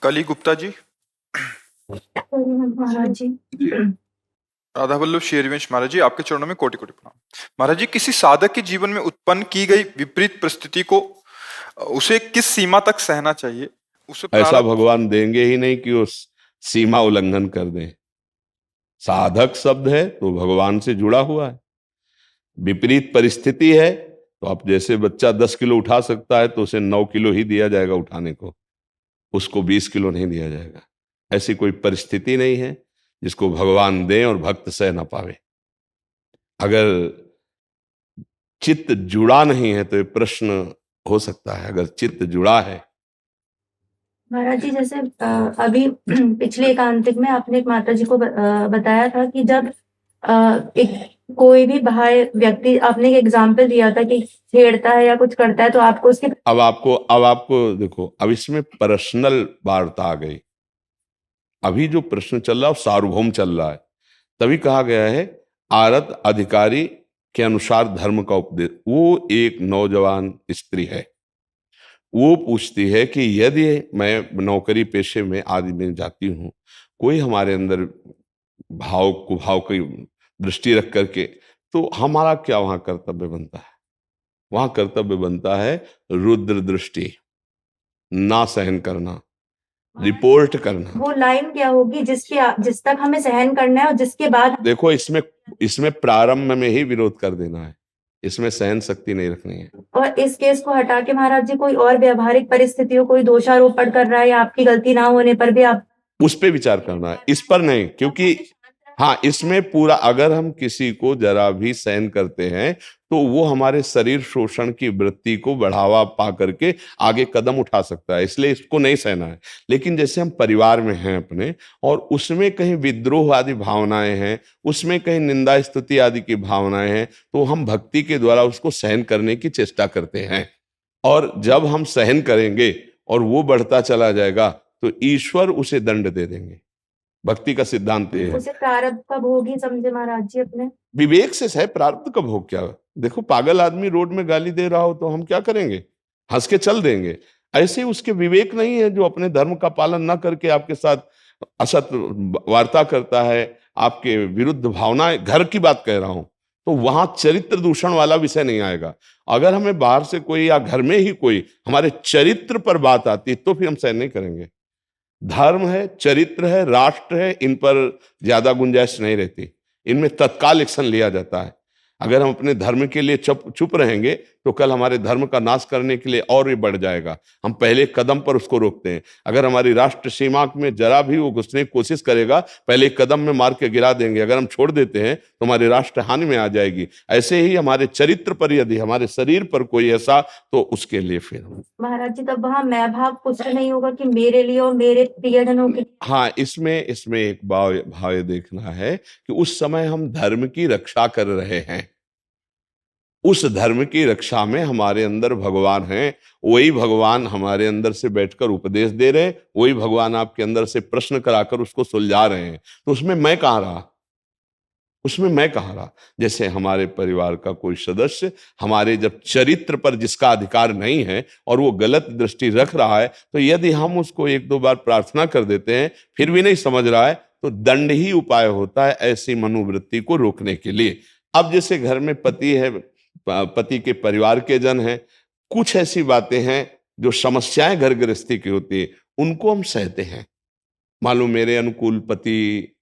कली गुप्ता जी। महाराज जी। राधा वल्लभ शेरवंश महाराज जी, आपके चरणों में कोटि कोटि प्रणाम। महाराज जी, किसी साधक के जीवन में उत्पन्न की गई विपरीत परिस्थिति को उसे किस सीमा तक सहना चाहिए? उसे ऐसा प्रारब्ध भगवान देंगे ही नहीं कि उस सीमा उल्लंघन कर दें। साधक शब्द है तो भगवान से जुड़ा हुआ है। विपरीत परिस्थिति है तो आप जैसे बच्चा 10 किलो उठा सकता है तो उसे 9 किलो ही दिया जाएगा उठाने को, उसको 20 किलो नहीं दिया जाएगा। ऐसी कोई परिस्थिति नहीं है जिसको भगवान दें और भक्त सह ना पावे। अगर चित्त जुड़ा नहीं है तो ये प्रश्न हो सकता है। अगर चित्त जुड़ा है, महाराज जी, जैसे अभी पिछले एकांतिक में आपने एक माता जी को बताया था कि जब एक कोई भी बाहर व्यक्ति, आपने एक एग्जाम्पल दिया था कि छेड़ता है या कुछ करता है तो आपको उसके अब आपको देखो, अब इसमें पर्सनल वार्ता आ गई। अभी जो प्रश्न चल रहा है वो सार्वभौम चल रहा है। तभी कहा गया है आरत अधिकारी के अनुसार धर्म का उपदेश। वो एक नौजवान स्त्री है, वो पूछती है कि यदि मैं नौकरी पेशे में आदि में जाती हूँ, कोई हमारे अंदर भाव कुभाव की दृष्टि रख करके, तो हमारा क्या वहां कर्तव्य बनता है? वहां कर्तव्य बनता है रुद्र दृष्टि, ना सहन करना, रिपोर्ट करना। वो लाइन क्या होगी जिस तक हमें सहन करना है और जिसके बाद देखो, इसमें प्रारंभ में ही विरोध कर देना है, इसमें सहन शक्ति नहीं रखनी है। और इस केस को हटा के महाराज जी कोई और व्यवहारिक परिस्थितियों, कोई दोषारोपण कर रहा है या आपकी गलती ना होने पर भी आप उस पे विचार करना है, इस पर नहीं। क्योंकि हाँ, इसमें पूरा, अगर हम किसी को जरा भी सहन करते हैं तो वो हमारे शरीर शोषण की वृत्ति को बढ़ावा पा करके आगे कदम उठा सकता है, इसलिए इसको नहीं सहना है। लेकिन जैसे हम परिवार में हैं अपने, और उसमें कहीं विद्रोह आदि भावनाएं हैं, उसमें कहीं निंदा स्तुति आदि की भावनाएं हैं, तो हम भक्ति के द्वारा उसको सहन करने की चेष्टा करते हैं। और जब हम सहन करेंगे और वो बढ़ता चला जाएगा तो ईश्वर उसे दंड दे देंगे। भक्ति का सिद्धांत ये है। उसे प्रारब्ध का भोग ही समझे महाराज जी अपने। विवेक से सह, प्रारब्ध का भोग क्या? देखो, पागल आदमी रोड में गाली दे रहा हो तो हम क्या करेंगे? हंस के चल देंगे। ऐसे उसके विवेक नहीं है जो अपने धर्म का पालन ना करके आपके साथ असत वार्ता करता है, आपके विरुद्ध भावनाएं, घर की बात कह रहा हूं, तो वहां चरित्र दूषण वाला विषय नहीं आएगा। अगर हमें बाहर से कोई या घर में ही कोई हमारे चरित्र पर बात आती तो फिर हम सहन नहीं करेंगे। धर्म है, चरित्र है, राष्ट्र है, इन पर ज्यादा गुंजाइश नहीं रहती। इनमें तत्काल एक्शन लिया जाता है। अगर हम अपने धर्म के लिए चुप रहेंगे तो कल हमारे धर्म का नाश करने के लिए और भी बढ़ जाएगा। हम पहले कदम पर उसको रोकते हैं। अगर हमारी राष्ट्र सीमा में जरा भी वो घुसने की कोशिश करेगा, पहले कदम में मार के गिरा देंगे। अगर हम छोड़ देते हैं तो हमारी राष्ट्र हानि में आ जाएगी। ऐसे ही हमारे चरित्र पर, यदि हमारे शरीर पर कोई ऐसा, तो उसके लिए फिर महाराज जी तब वहां मैं भाव कुछ नहीं होगा कि मेरे लिए और मेरे प्रियजनों के लिए। हाँ, इसमें एक भाव देखना है कि उस समय हम धर्म की रक्षा कर रहे हैं। उस धर्म की रक्षा में हमारे अंदर भगवान हैं। वही भगवान हमारे अंदर से बैठकर उपदेश दे रहे हैं, वही भगवान आपके अंदर से प्रश्न कराकर उसको सुलझा रहे हैं। तो उसमें मैं कहाँ रहा? उसमें मैं कहाँ रहा? जैसे हमारे परिवार का कोई सदस्य हमारे जब चरित्र पर जिसका अधिकार नहीं है और वो गलत दृष्टि रख रहा है, तो यदि हम उसको 1-2 बार प्रार्थना कर देते हैं फिर भी नहीं समझ रहा है, तो दंड ही उपाय होता है ऐसी मनोवृत्ति को रोकने के लिए। अब जैसे घर में पति है, पति के परिवार के जन हैं, कुछ ऐसी बातें हैं जो समस्याएं घर गृहस्थी की होती है, उनको हम सहते हैं। मालूम मेरे अनुकूल पति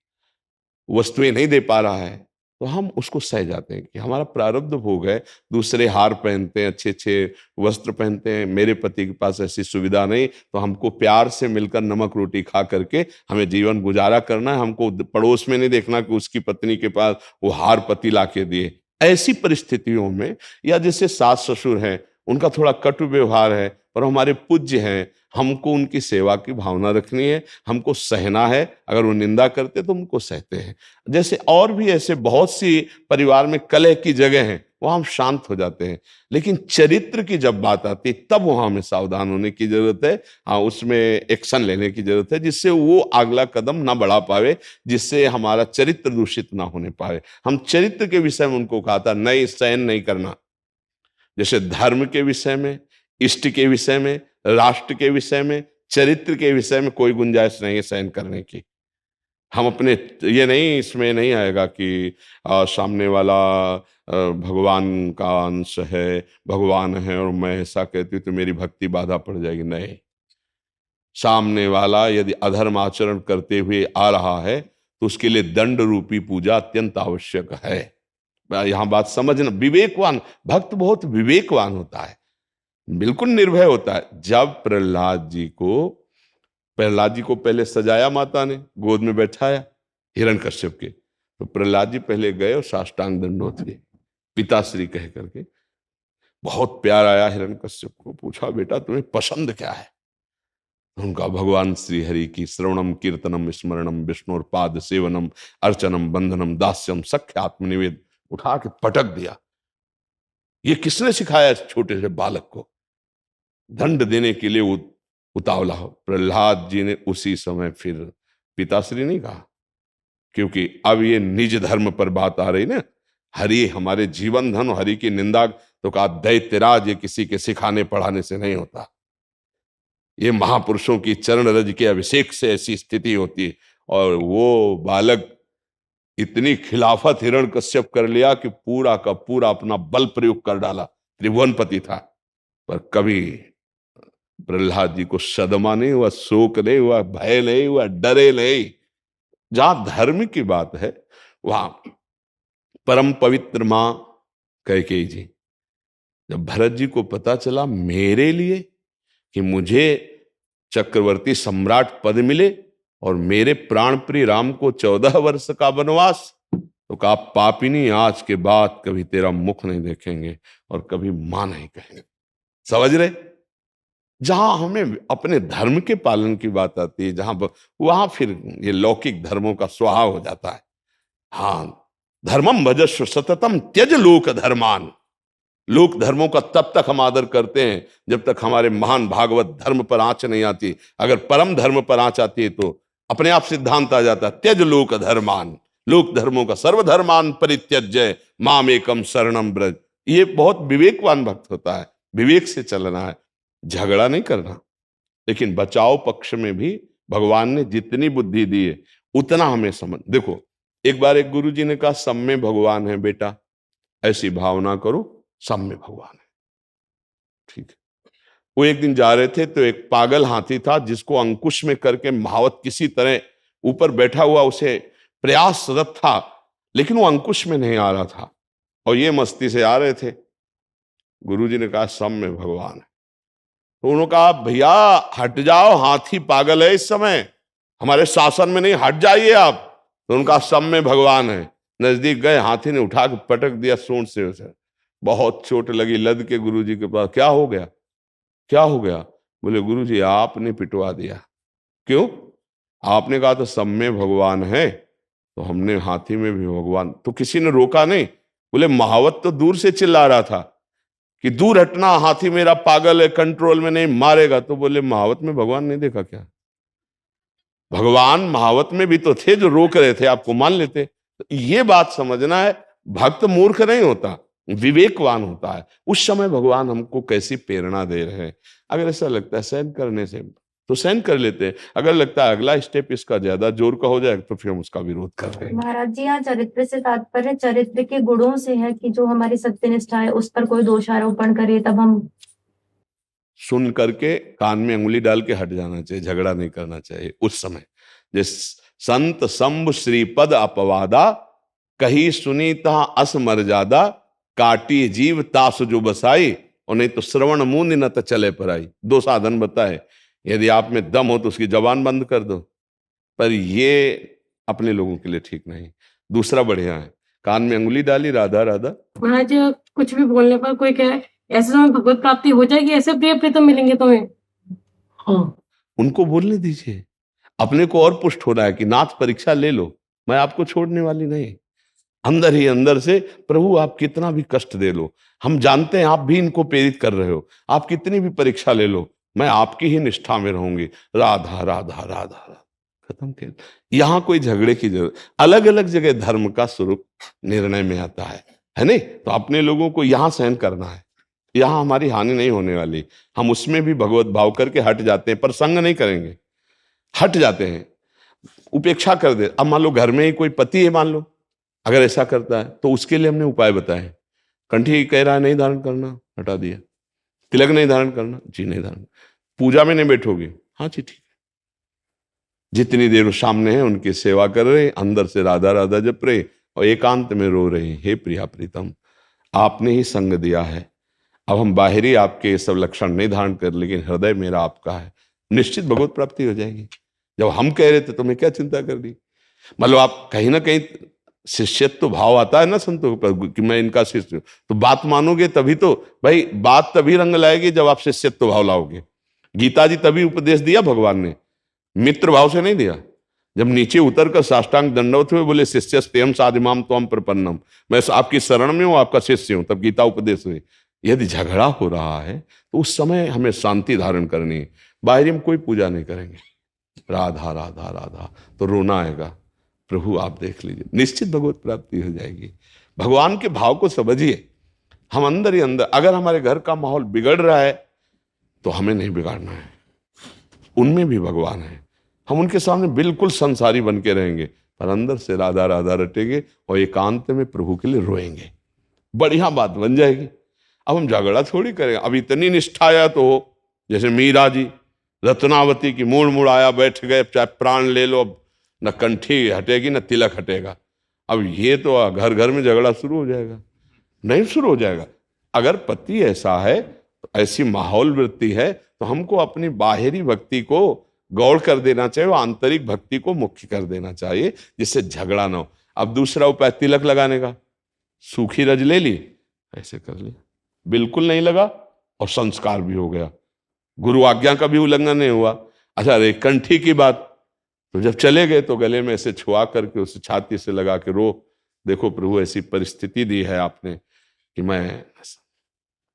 वस्तुएं नहीं दे पा रहा है, तो हम उसको सह जाते हैं कि हमारा प्रारब्ध भोग है। दूसरे हार पहनते हैं, अच्छे अच्छे वस्त्र पहनते हैं, मेरे पति के पास ऐसी सुविधा नहीं, तो हमको प्यार से मिलकर नमक रोटी खा करके हमें जीवन गुजारा करना है। हमको पड़ोस में नहीं देखना कि उसकी पत्नी के पास वो हार पति ला के दिए। ऐसी परिस्थितियों में, या जैसे सास ससुर हैं, उनका थोड़ा कटु व्यवहार है पर हमारे पूज्य हैं, हमको उनकी सेवा की भावना रखनी है, हमको सहना है। अगर वो निंदा करते तो उनको सहते हैं। जैसे और भी ऐसे बहुत सी परिवार में कलह की जगह हैं, वहां हम शांत हो जाते हैं। लेकिन चरित्र की जब बात आती तब वहां हमें सावधान होने की जरूरत है। हाँ, उसमें एक्शन लेने की जरूरत है जिससे वो अगला कदम ना बढ़ा पावे, जिससे हमारा चरित्र दूषित ना होने पाए। हम चरित्र के विषय में उनको कहा था नहीं, सहन नहीं करना। जैसे धर्म के विषय में, इष्ट के विषय में, राष्ट्र के विषय में, चरित्र के विषय में कोई गुंजाइश नहीं है सहन करने की। हम अपने ये नहीं, इसमें नहीं आएगा कि सामने वाला भगवान का अंश है, भगवान है और मैं ऐसा कहती हूँ तो मेरी भक्ति बाधा पड़ जाएगी। नहीं, सामने वाला यदि अधर्म आचरण करते हुए आ रहा है तो उसके लिए दंड रूपी पूजा अत्यंत आवश्यक है। यहां बात समझना, विवेकवान भक्त बहुत विवेकवान होता है, बिल्कुल निर्भय होता है। जब प्रहलाद जी को पहले सजाया माता ने, गोद में बैठाया हिरण्यकश्यप के, तो प्रहलाद जी पहले गए और साष्टांग दंडोत किए पिताश्री कह करके। बहुत प्यार आया हिरण्यकश्यप को, पूछा बेटा तुम्हें पसंद क्या है? उनका भगवान श्री हरि की श्रवणम कीर्तनम स्मरणम विष्णुर पाद सेवनम अर्चनम बंधनम दास्यम सख्य आत्मनिवेद, उठा के पटक दिया। ये किसने सिखाया इस छोटे से बालक को? दंड देने के लिए उतावला हो। प्रहलाद जी ने उसी समय फिर पिताश्री नहीं कहा, क्योंकि अब ये निज धर्म पर बात आ रही ना, हरि हमारे जीवन धन, हरि की निंदा, तो कहा दैत्यराज ये किसी के सिखाने पढ़ाने से नहीं होता, ये महापुरुषों की चरण रज के अभिषेक से ऐसी स्थिति होती है। और वो बालक इतनी खिलाफत हिरण्यकश्यप कर लिया कि पूरा का पूरा अपना बल प्रयोग कर डाला। त्रिभुवनपति था, पर कभी प्रहलाद जी को सदमा नहीं हुआ, शोक नहीं हुआ, भय नहीं हुआ, डरे नहीं। जहां धर्म की बात है वहां परम पवित्र मां कैकेयी जी, जब भरत जी को पता चला मेरे लिए कि मुझे चक्रवर्ती सम्राट पद मिले और मेरे प्राण प्रिय राम को 14 वर्ष का वनवास, तो कहा पापिनी आज के बाद कभी तेरा मुख नहीं देखेंगे और कभी मां नहीं कहेंगे। समझ रहे? जहां हमें अपने धर्म के पालन की बात आती है, वहां फिर ये लौकिक धर्मों का स्वभाव हो जाता है। हाँ, धर्मम भजस्व सततम त्यज लोक धर्मान। लोक धर्मों का तब तक हम आदर करते हैं जब तक हमारे महान भागवत धर्म पर आंच नहीं आती। अगर परम धर्म पर आंच आती है तो अपने आप सिद्धांत आ जाता है, त्यज लोक धर्मान, लोक धर्मों का सर्वधर्मान परित्यज्य मामेकम शरणम ब्रज। ये बहुत विवेकवान भक्त होता है, विवेक से चलना है, झगड़ा नहीं करना। लेकिन बचाव पक्ष में भी भगवान ने जितनी बुद्धि दी है उतना हमें समझ। देखो, एक बार एक गुरु जी ने कहा सब में भगवान है बेटा, ऐसी भावना करो सब में भगवान है। ठीक है। वो एक दिन जा रहे थे तो एक पागल हाथी था जिसको अंकुश में करके महावत किसी तरह ऊपर बैठा हुआ उसे प्रयासरत था, लेकिन वो अंकुश में नहीं आ रहा था और ये मस्ती से आ रहे थे। गुरुजी ने कहा सब में भगवान है। तो उन्होंने कहा भैया हट जाओ, हाथी पागल है इस समय, हमारे शासन में नहीं, हट जाइए आप। तो उनका सब में भगवान है। नजदीक गए, हाथी ने उठा के पटक दिया सूंड से उसे, बहुत चोट लगी। लद के गुरुजी के पास, क्या हो गया, क्या हो गया? बोले गुरुजी आपने पिटवा दिया। क्यों? आपने कहा तो सब में भगवान है, तो हमने हाथी में भी भगवान, तो किसी ने रोका नहीं। बोले महावत तो दूर से चिल्ला रहा था कि दूर हटना, हाथी मेरा पागल है, कंट्रोल में नहीं, मारेगा। तो बोले महावत में भगवान नहीं देखा क्या? भगवान महावत में भी तो थे जो रोक रहे थे, आपको मान लेते। तो ये बात समझना है, भक्त मूर्ख नहीं होता, विवेकवान होता है। उस समय भगवान हमको कैसी प्रेरणा दे रहे हैं। अगर ऐसा लगता है सहन करने से तो सहन कर लेते हैं, अगर लगता है अगला स्टेप इसका ज्यादा जोर का हो जाए तो फिर हम उसका विरोध कर रहे हैं। महाराज जी, यहाँ चरित्र से तात्पर्य चरित्र के गुणों से है कि जो हमारी सत्यनिष्ठा है उस पर कोई दोषारोपण करे तब हम सुन करके कान में अंगुली डाल के हट जाना चाहिए, झगड़ा नहीं करना चाहिए उस समय। जिस संत संभ श्रीपद अपवादा, कही सुनीता अस मर्यादा, काटी जीव तास जो बसाई, और नहीं तो श्रवण मुंद न तो चले पर आई। दो साधन बताए, यदि आप में दम हो तो उसकी जबान बंद कर दो, पर ये अपने लोगों के लिए ठीक नहीं। दूसरा बढ़िया है, कान में अंगुली डाली राधा राधा। महाराज कुछ भी बोलने पर कोई कहे ऐसे समय भगवत प्राप्ति हो जाएगी, ऐसे प्रिय प्रीतम मिलेंगे तुम्हें, हाँ उनको बोलने दीजिए। अपने को और पुष्ट होना है कि नाथ परीक्षा ले लो, मैं आपको छोड़ने वाली नहीं। अंदर ही अंदर से प्रभु आप कितना भी कष्ट दे लो, हम जानते हैं आप भी इनको प्रेरित कर रहे हो, आप कितनी भी परीक्षा ले लो, मैं आपकी ही निष्ठा में रहूंगी। राधा राधा राधा राधा, खत्म कर। यहां कोई झगड़े की जरूरत। अलग अलग जगह धर्म का स्वरूप निर्णय में आता है नहीं? तो अपने लोगों को यहां सहन करना है, यहाँ हमारी हानि नहीं होने वाली। हम उसमें भी भगवत भाव करके हट जाते हैं, पर संग नहीं करेंगे, हट जाते हैं, उपेक्षा कर दे। अब मान लो घर में ही कोई पति है, मान लो अगर ऐसा करता है, तो उसके लिए हमने उपाय बताए। कंठी कह रहा है नहीं धारण करना, हटा दिया। तिलक नहीं धारण करना, जी नहीं धारण। पूजा में नहीं बैठोगे, हाँ जी ठीक है। जितनी देर वो सामने है उनकी सेवा कर रहे, अंदर से राधा राधा जप रहे और एकांत में रो रहे, हे प्रिया प्रीतम आपने ही संग दिया है, अब हम बाहरी आपके सब लक्षण नहीं धारण कर, लेकिन हृदय मेरा आपका है, निश्चित भगवत प्राप्ति हो जाएगी। जब हम कह रहे थे तुम्हें क्या चिंता कर दी। मतलब आप कहीं ना कहीं शिष्यत्व तो भाव आता है ना संतों पर कि मैं इनका शिष्य हूं, तो बात मानोगे तभी तो भाई, बात तभी रंग लाएगी जब आप शिष्यत्व भाव लाओगे। गीता जी तभी उपदेश दिया भगवान ने, मित्र भाव से नहीं दिया। जब नीचे उतर कर साष्टांग दंडवत हुए, बोले शिष्यस्तेयम साधिमाम त्वम प्रपन्नम, मैं आपकी शरण में हूं, आपका शिष्य हूं, तब गीता उपदेश हुई। यदि झगड़ा हो रहा है तो उस समय हमें शांति धारण करनी है। बाहरी में कोई पूजा नहीं करेंगे, राधा राधा राधा, तो रोना आएगा। प्रभु आप देख लीजिए, निश्चित भगवत प्राप्ति हो जाएगी। भगवान के भाव को समझिए। हम अंदर ही अंदर, अगर हमारे घर का माहौल बिगड़ रहा है तो हमें नहीं बिगाड़ना है, उनमें भी भगवान है। हम उनके सामने बिल्कुल संसारी बन के रहेंगे, पर अंदर से राधा राधा रटेंगे और एकांत में प्रभु के लिए रोएंगे, बढ़िया बात बन जाएगी। अब हम झगड़ा थोड़ी करेंगे। अब इतनी निष्ठाया तो हो, जैसे मीरा जी रत्नावती की मूड़ मुड़ आया, बैठ गए, चाहे प्राण ले लो, अब न कंठी हटेगी न तिलक हटेगा। अब ये तो घर घर में झगड़ा शुरू हो जाएगा, नहीं शुरू हो जाएगा। अगर पति ऐसा है, तो ऐसी माहौल वृत्ति है, तो हमको अपनी बाहरी भक्ति को गौड़ कर देना चाहिए, आंतरिक भक्ति को मुख्य कर देना चाहिए, जिससे झगड़ा ना हो। अब दूसरा उपाय तिलक लगाने का, सूखी रज ले ली, ऐसे कर लिया, बिल्कुल नहीं लगा और संस्कार भी हो गया, गुरु आज्ञा का भी उल्लंघन नहीं हुआ। अच्छा रे कंठी की बात, तो जब चले गए तो गले में ऐसे छुआ करके उसे छाती से लगा के रो, देखो प्रभु ऐसी परिस्थिति दी है आपने कि मैं,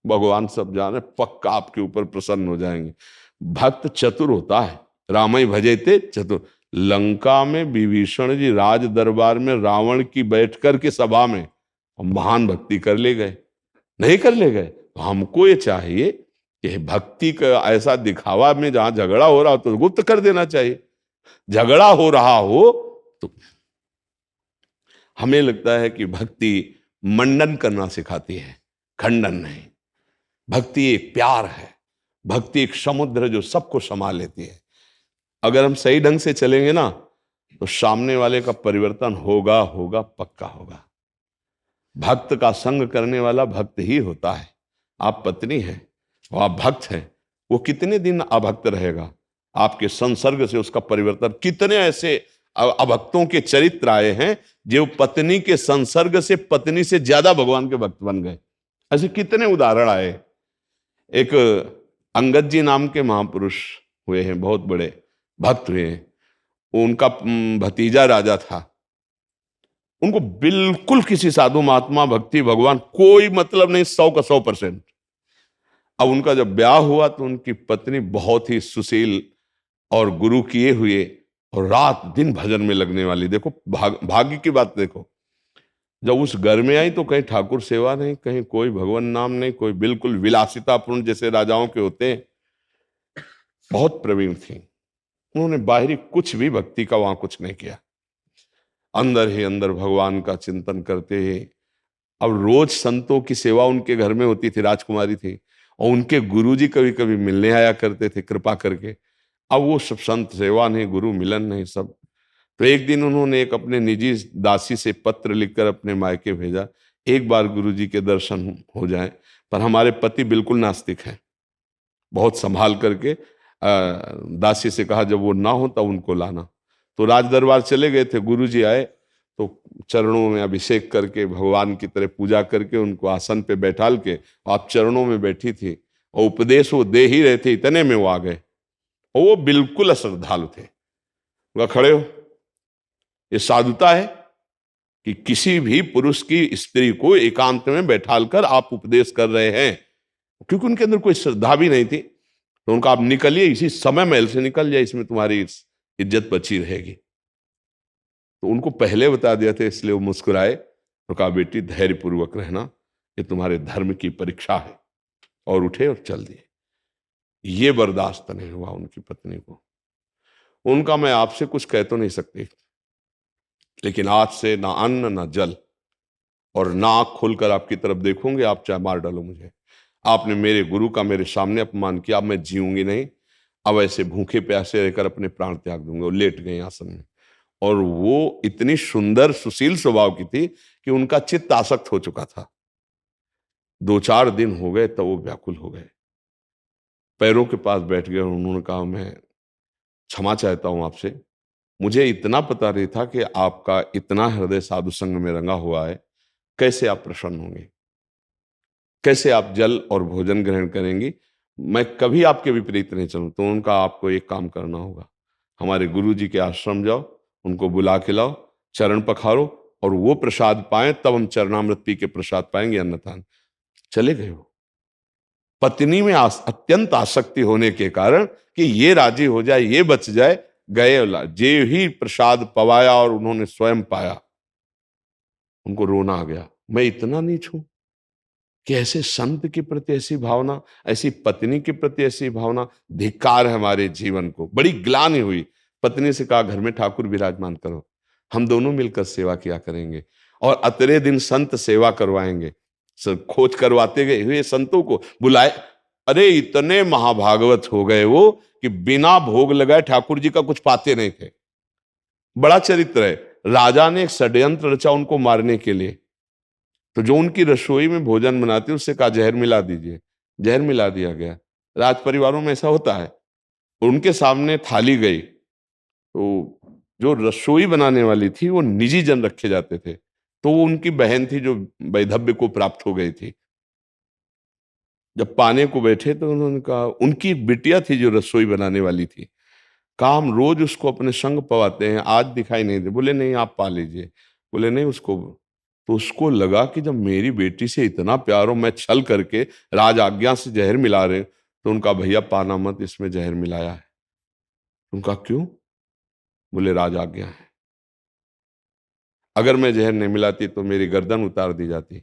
भगवान सब जाने, पक्का आपके ऊपर प्रसन्न हो जाएंगे। भक्त चतुर होता है, रामई भजेते चतुर। लंका में विभीषण जी राज दरबार में रावण की बैठकर के सभा में महान भक्ति कर ले गए, नहीं कर ले गए। तो हमको ये चाहिए कि भक्ति का ऐसा दिखावा में जहां झगड़ा हो रहा हो तो गुप्त कर देना चाहिए। झगड़ा हो रहा हो तो हमें लगता है कि भक्ति मंडन करना सिखाती है, खंडन नहीं। भक्ति एक प्यार है, भक्ति एक समुद्र जो सबको समा लेती है। अगर हम सही ढंग से चलेंगे ना, तो सामने वाले का परिवर्तन होगा होगा, पक्का होगा। भक्त का संग करने वाला भक्त ही होता है। आप पत्नी हैं और आप भक्त हैं, वो कितने दिन अभक्त रहेगा? आपके संसर्ग से उसका परिवर्तन। कितने ऐसे अभक्तों के चरित्र आए हैं जो पत्नी के संसर्ग से पत्नी से ज्यादा भगवान के भक्त बन गए। ऐसे कितने उदाहरण आए। एक अंगद जी नाम के महापुरुष हुए हैं, बहुत बड़े भक्त हुए हैं। उनका भतीजा राजा था, उनको बिल्कुल किसी साधु महात्मा भक्ति भगवान कोई मतलब नहीं, 100 का 100%। अब उनका जब ब्याह हुआ तो उनकी पत्नी बहुत ही सुशील और गुरु किए हुए और रात दिन भजन में लगने वाली। देखो भाग्य की बात देखो। जब उस घर में आई तो कहीं ठाकुर सेवा नहीं, कहीं कोई भगवान नाम नहीं, कोई बिल्कुल विलासितापूर्ण जैसे राजाओं के होते हैं। बहुत प्रवीण थी, उन्होंने बाहरी कुछ भी भक्ति का वहां कुछ नहीं किया, अंदर ही अंदर भगवान का चिंतन करते ही। अब रोज संतों की सेवा उनके घर में होती थी, राजकुमारी थी, और उनके गुरुजी कभी कभी मिलने आया करते थे कृपा करके। अब वो सब संत सेवा नहीं, गुरु मिलन नहीं, सब। तो एक दिन उन्होंने एक अपने निजी दासी से पत्र लिखकर अपने मायके भेजा, एक बार गुरुजी के दर्शन हो जाए, पर हमारे पति बिल्कुल नास्तिक हैं। बहुत संभाल करके दासी से कहा जब वो ना हो तब उनको लाना। तो राज दरबार चले गए थे, गुरुजी आए तो चरणों में अभिषेक करके भगवान की तरह पूजा करके उनको आसन पे बैठाल के आप चरणों में बैठी थी और उपदेश वो दे ही रहे थे, इतने में वो आ गए और वो बिल्कुल अश्रद्धालु थे। वह खड़े हो, ये साधुता है कि किसी भी पुरुष की स्त्री को एकांत में बैठाल कर आप उपदेश कर रहे हैं? क्योंकि उनके अंदर कोई श्रद्धा भी नहीं थी। तो उनका आप निकलिए, इसी समय महल से निकल जाए, इसमें तुम्हारी इज्जत बची रहेगी। तो उनको पहले बता दिया था, इसलिए वो मुस्कुराए। तो कहा बेटी धैर्य पूर्वक रहना, ये तुम्हारे धर्म की परीक्षा है। और उठे और चल दिए। ये बर्दाश्त नहीं हुआ उनकी पत्नी को। उनका मैं आपसे कुछ कह तो नहीं सकती, लेकिन आज से ना अन्न ना जल और ना आंख खोलकर आपकी तरफ देखूंगे, आप चाहे मार डालो मुझे। आपने मेरे गुरु का मेरे सामने अपमान किया, अब मैं जीऊंगी नहीं। अब ऐसे भूखे प्यासे रहकर अपने प्राण त्याग दूंगा। वो लेट गए आसन में, और वो इतनी सुंदर सुशील स्वभाव की थी कि उनका चित्त आसक्त हो चुका था। 2-4 दिन हो गए तब वो व्याकुल हो गए, पैरों के पास बैठ गए और उन्होंने कहा, मैं क्षमा चाहता हूं आपसे, मुझे इतना पता नहीं था कि आपका इतना हृदय साधु संग में रंगा हुआ है। कैसे आप प्रसन्न होंगे, कैसे आप जल और भोजन ग्रहण करेंगी? मैं कभी आपके विपरीत नहीं चलूं। तो उनका आपको एक काम करना होगा, हमारे गुरु जी के आश्रम जाओ, उनको बुला के लाओ, चरण पखारो और वो प्रसाद पाएं, तब हम चरणामृत पी के प्रसाद पाएंगे, अन्यथा नहीं। चले गए वो। पत्नी में अत्यंत आसक्ति होने के कारण कि ये राजी हो जाए, ये बच जाए, गए। जे ही प्रसाद पवाया और उन्होंने स्वयं पाया, उनको रोना आ गया। मैं इतना नीच हूं कि ऐसे संत के प्रति ऐसी भावना, ऐसी पत्नी के प्रति ऐसी भावना, धिक्कार है हमारे जीवन को। बड़ी ग्लानि हुई। पत्नी से कहा, घर में ठाकुर विराजमान करो, हम दोनों मिलकर सेवा किया करेंगे और अतरे दिन संत सेवा करवाएंगे। खोज करवाते गए हुए संतों को बुलाए। अरे इतने महाभागवत हो गए वो कि बिना भोग लगाए ठाकुर जी का कुछ पाते नहीं थे। बड़ा चरित्र है। राजा ने एक षड्यंत्र रचा उनको मारने के लिए। तो जो उनकी रसोई में भोजन बनाते उससे कहा, जहर मिला दीजिए। जहर मिला दिया गया। राज परिवारों में ऐसा होता है। उनके सामने थाली गई तो जो रसोई बनाने वाली थी वो निजी जन रखे जाते थे, तो वो उनकी बहन थी जो वैधव्य को प्राप्त हो गई थी। जब पाने को बैठे तो उन्होंने कहा, उनकी एक बिटिया थी जो रसोई बनाने वाली थी, कहा हम रोज उसको अपने संग पवाते हैं, आज दिखाई नहीं दे। बोले नहीं, आप पा लीजिए। बोले नहीं उसको। तो उसको लगा कि जब मेरी बेटी से इतना प्यार हो, मैं छल करके राज आज्ञा से जहर मिला रहे। तो उनका, भैया पाना मत, इसमें जहर मिलाया है। उनका क्यों? बोले राज आज्ञा है, अगर मैं जहर नहीं मिलाती तो मेरी गर्दन उतार दी जाती।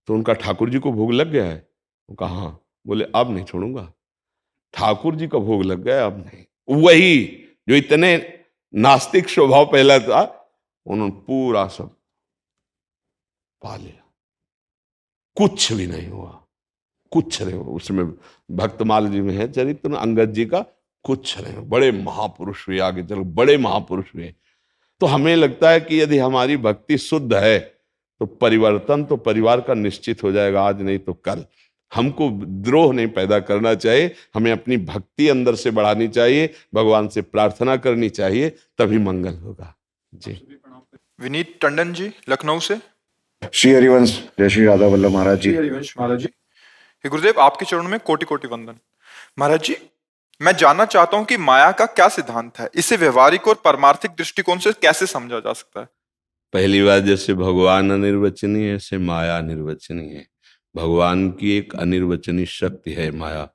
तो उनका, ठाकुर जी को भोग लग गया है? उनका हाँ। बोले अब नहीं छोड़ूंगा, ठाकुर जी का भोग लग गया, अब नहीं। वही जो इतने नास्तिक स्वभाव पहला था, उन्होंने पूरा सब पा लिया, कुछ भी नहीं हुआ, कुछ नहीं हुआ। उसमें भक्तमाल जी में है चरित्र अंगद जी का, कुछ नहीं हुआ। बड़े महापुरुष हुए, आगे चलो बड़े महापुरुष हुए। तो हमें लगता है कि यदि हमारी भक्ति शुद्ध है तो परिवर्तन तो परिवार का निश्चित हो जाएगा, आज नहीं तो कल। हमको द्रोह नहीं पैदा करना चाहिए, हमें अपनी भक्ति अंदर से बढ़ानी चाहिए, भगवान से प्रार्थना करनी चाहिए, तभी मंगल होगा। जी। विनीत टंडन जी लखनऊ से। श्री हरिवंश, जय श्री राधा वल्लभ महाराज जी। श्री हरिवंश महाराज जी। हे गुरुदेव, आपके चरणों में कोटि कोटि वंदन। महाराज जी, मैं जानना चाहता हूं कि माया का क्या सिद्धांत है, इसे व्यवहारिक और परमार्थिक दृष्टिकोण से कैसे समझा जा सकता है? पहली बात, जैसे भगवान अनिर्वचनीय है, ऐसे माया अनिर्वचनीय है। भगवान की एक अनिर्वचनीय शक्ति है माया,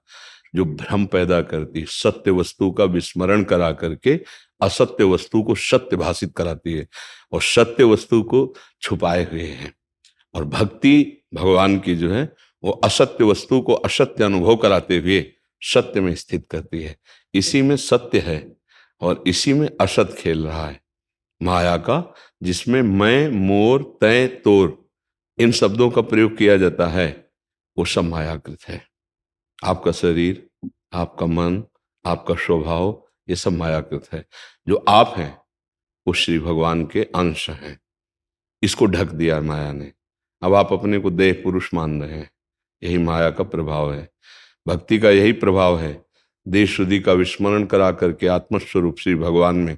जो भ्रम पैदा करती, सत्य वस्तु का विस्मरण करा करके असत्य वस्तु को सत्य भाषित कराती है और सत्य वस्तु को छुपाए हुए है। और भक्ति भगवान की जो है वो असत्य वस्तु को असत्य अनुभव कराते हुए सत्य में स्थित करती है। इसी में सत्य है और इसी में असत खेल रहा है माया का, जिसमें मैं, मोर, तय, तोर इन शब्दों का प्रयोग किया जाता है, वो सब मायाकृत है। आपका शरीर, आपका मन, आपका स्वभाव, ये सब मायाकृत है। जो आप हैं वो श्री भगवान के अंश हैं। इसको ढक दिया माया ने। अब आप अपने को देह पुरुष मान रहे हैं, यही माया का प्रभाव है। भक्ति का यही प्रभाव है, देह शुद्धि का विस्मरण करा करके आत्मस्वरूप श्री भगवान में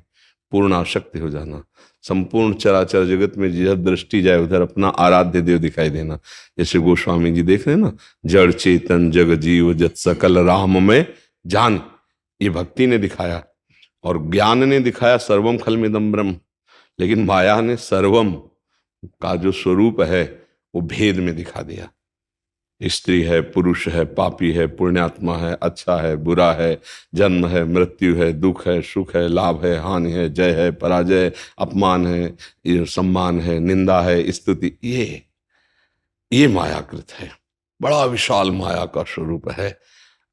पूर्ण आसक्ति हो जाना। संपूर्ण चराचर जगत में जिधर दृष्टि जाए उधर अपना आराध्य देव दिखाई देना। जैसे गोस्वामी जी देख रहे हैं ना, जड़ चेतन जग जीव जत सकल राम में जान, ये भक्ति ने दिखाया। और ज्ञान ने दिखाया सर्वम खलमिदम ब्रह्म, लेकिन माया ने सर्वम का जो स्वरूप है वो भेद में दिखा दिया। स्त्री है, पुरुष है, पापी है, पुण्यात्मा है, अच्छा है, बुरा है, जन्म है, मृत्यु है, दुख है, सुख है, लाभ है, हानि है, जय है, पराजय, अपमान है, ये सम्मान है, निंदा है, स्तुति, ये मायाकृत है। बड़ा विशाल माया का स्वरूप है।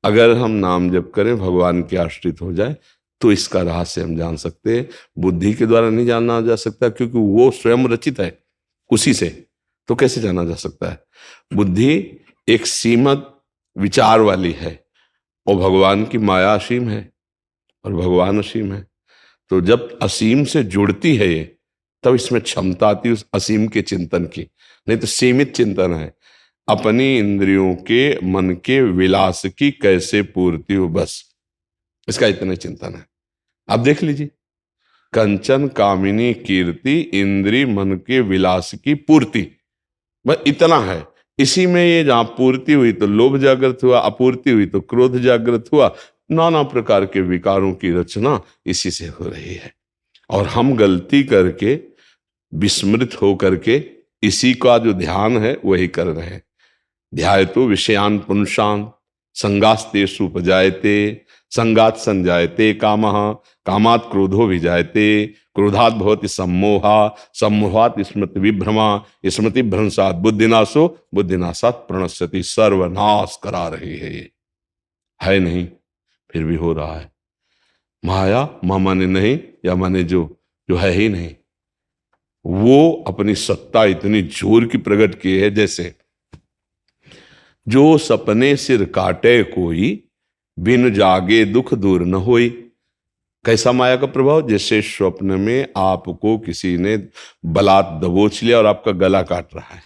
अगर हम नाम जप करें, भगवान के आश्रित हो जाए, तो इसका रहस्य हम जान सकते हैं। बुद्धि के द्वारा नहीं जाना जा सकता, क्योंकि वो स्वयं रचित है उसी से, तो कैसे जाना जा सकता है? बुद्धि एक सीमित विचार वाली है, और भगवान की माया असीम है और भगवान असीम है। तो जब असीम से जुड़ती है ये, तब इसमें क्षमता आती है उस असीम के चिंतन की। नहीं तो सीमित चिंतन है, अपनी इंद्रियों के मन के विलास की कैसे पूर्ति हो, बस इसका इतना चिंतन है। आप देख लीजिए, कंचन कामिनी कीर्ति इंद्री मन के विलास की पूर्ति, बस इतना है। इसी में ये जहां पूर्ति हुई तो लोभ जागृत हुआ, अपूर्ति हुई तो क्रोध जागृत हुआ। नाना प्रकार के विकारों की रचना इसी से हो रही है, और हम गलती करके विस्मृत हो करके इसी का जो ध्यान है वही कर रहे हैं। ध्यायतो विषयान पुंसान संगास्तेषु उपजायते, संगात संजायते कामः, कामात् क्रोधो विजायते, क्रोधात् भवति सम्मोहा, सम्मोहात् स्मृति विभ्रमा, स्मृति भ्रंशात् बुद्धिनाशो, बुद्धिनाशात् प्रणश्यति। सर्वनाश करा रही है ये, है नहीं फिर भी हो रहा है। माया माने नहीं, या माने जो है ही नहीं, वो अपनी सत्ता इतनी जोर की प्रकट की है, जैसे जो सपने सिर काटे कोई, बिन जागे दुख दूर न होई। कैसा माया का प्रभाव? जैसे स्वप्न में आपको किसी ने बलात् दबोच लिया और आपका गला काट रहा है,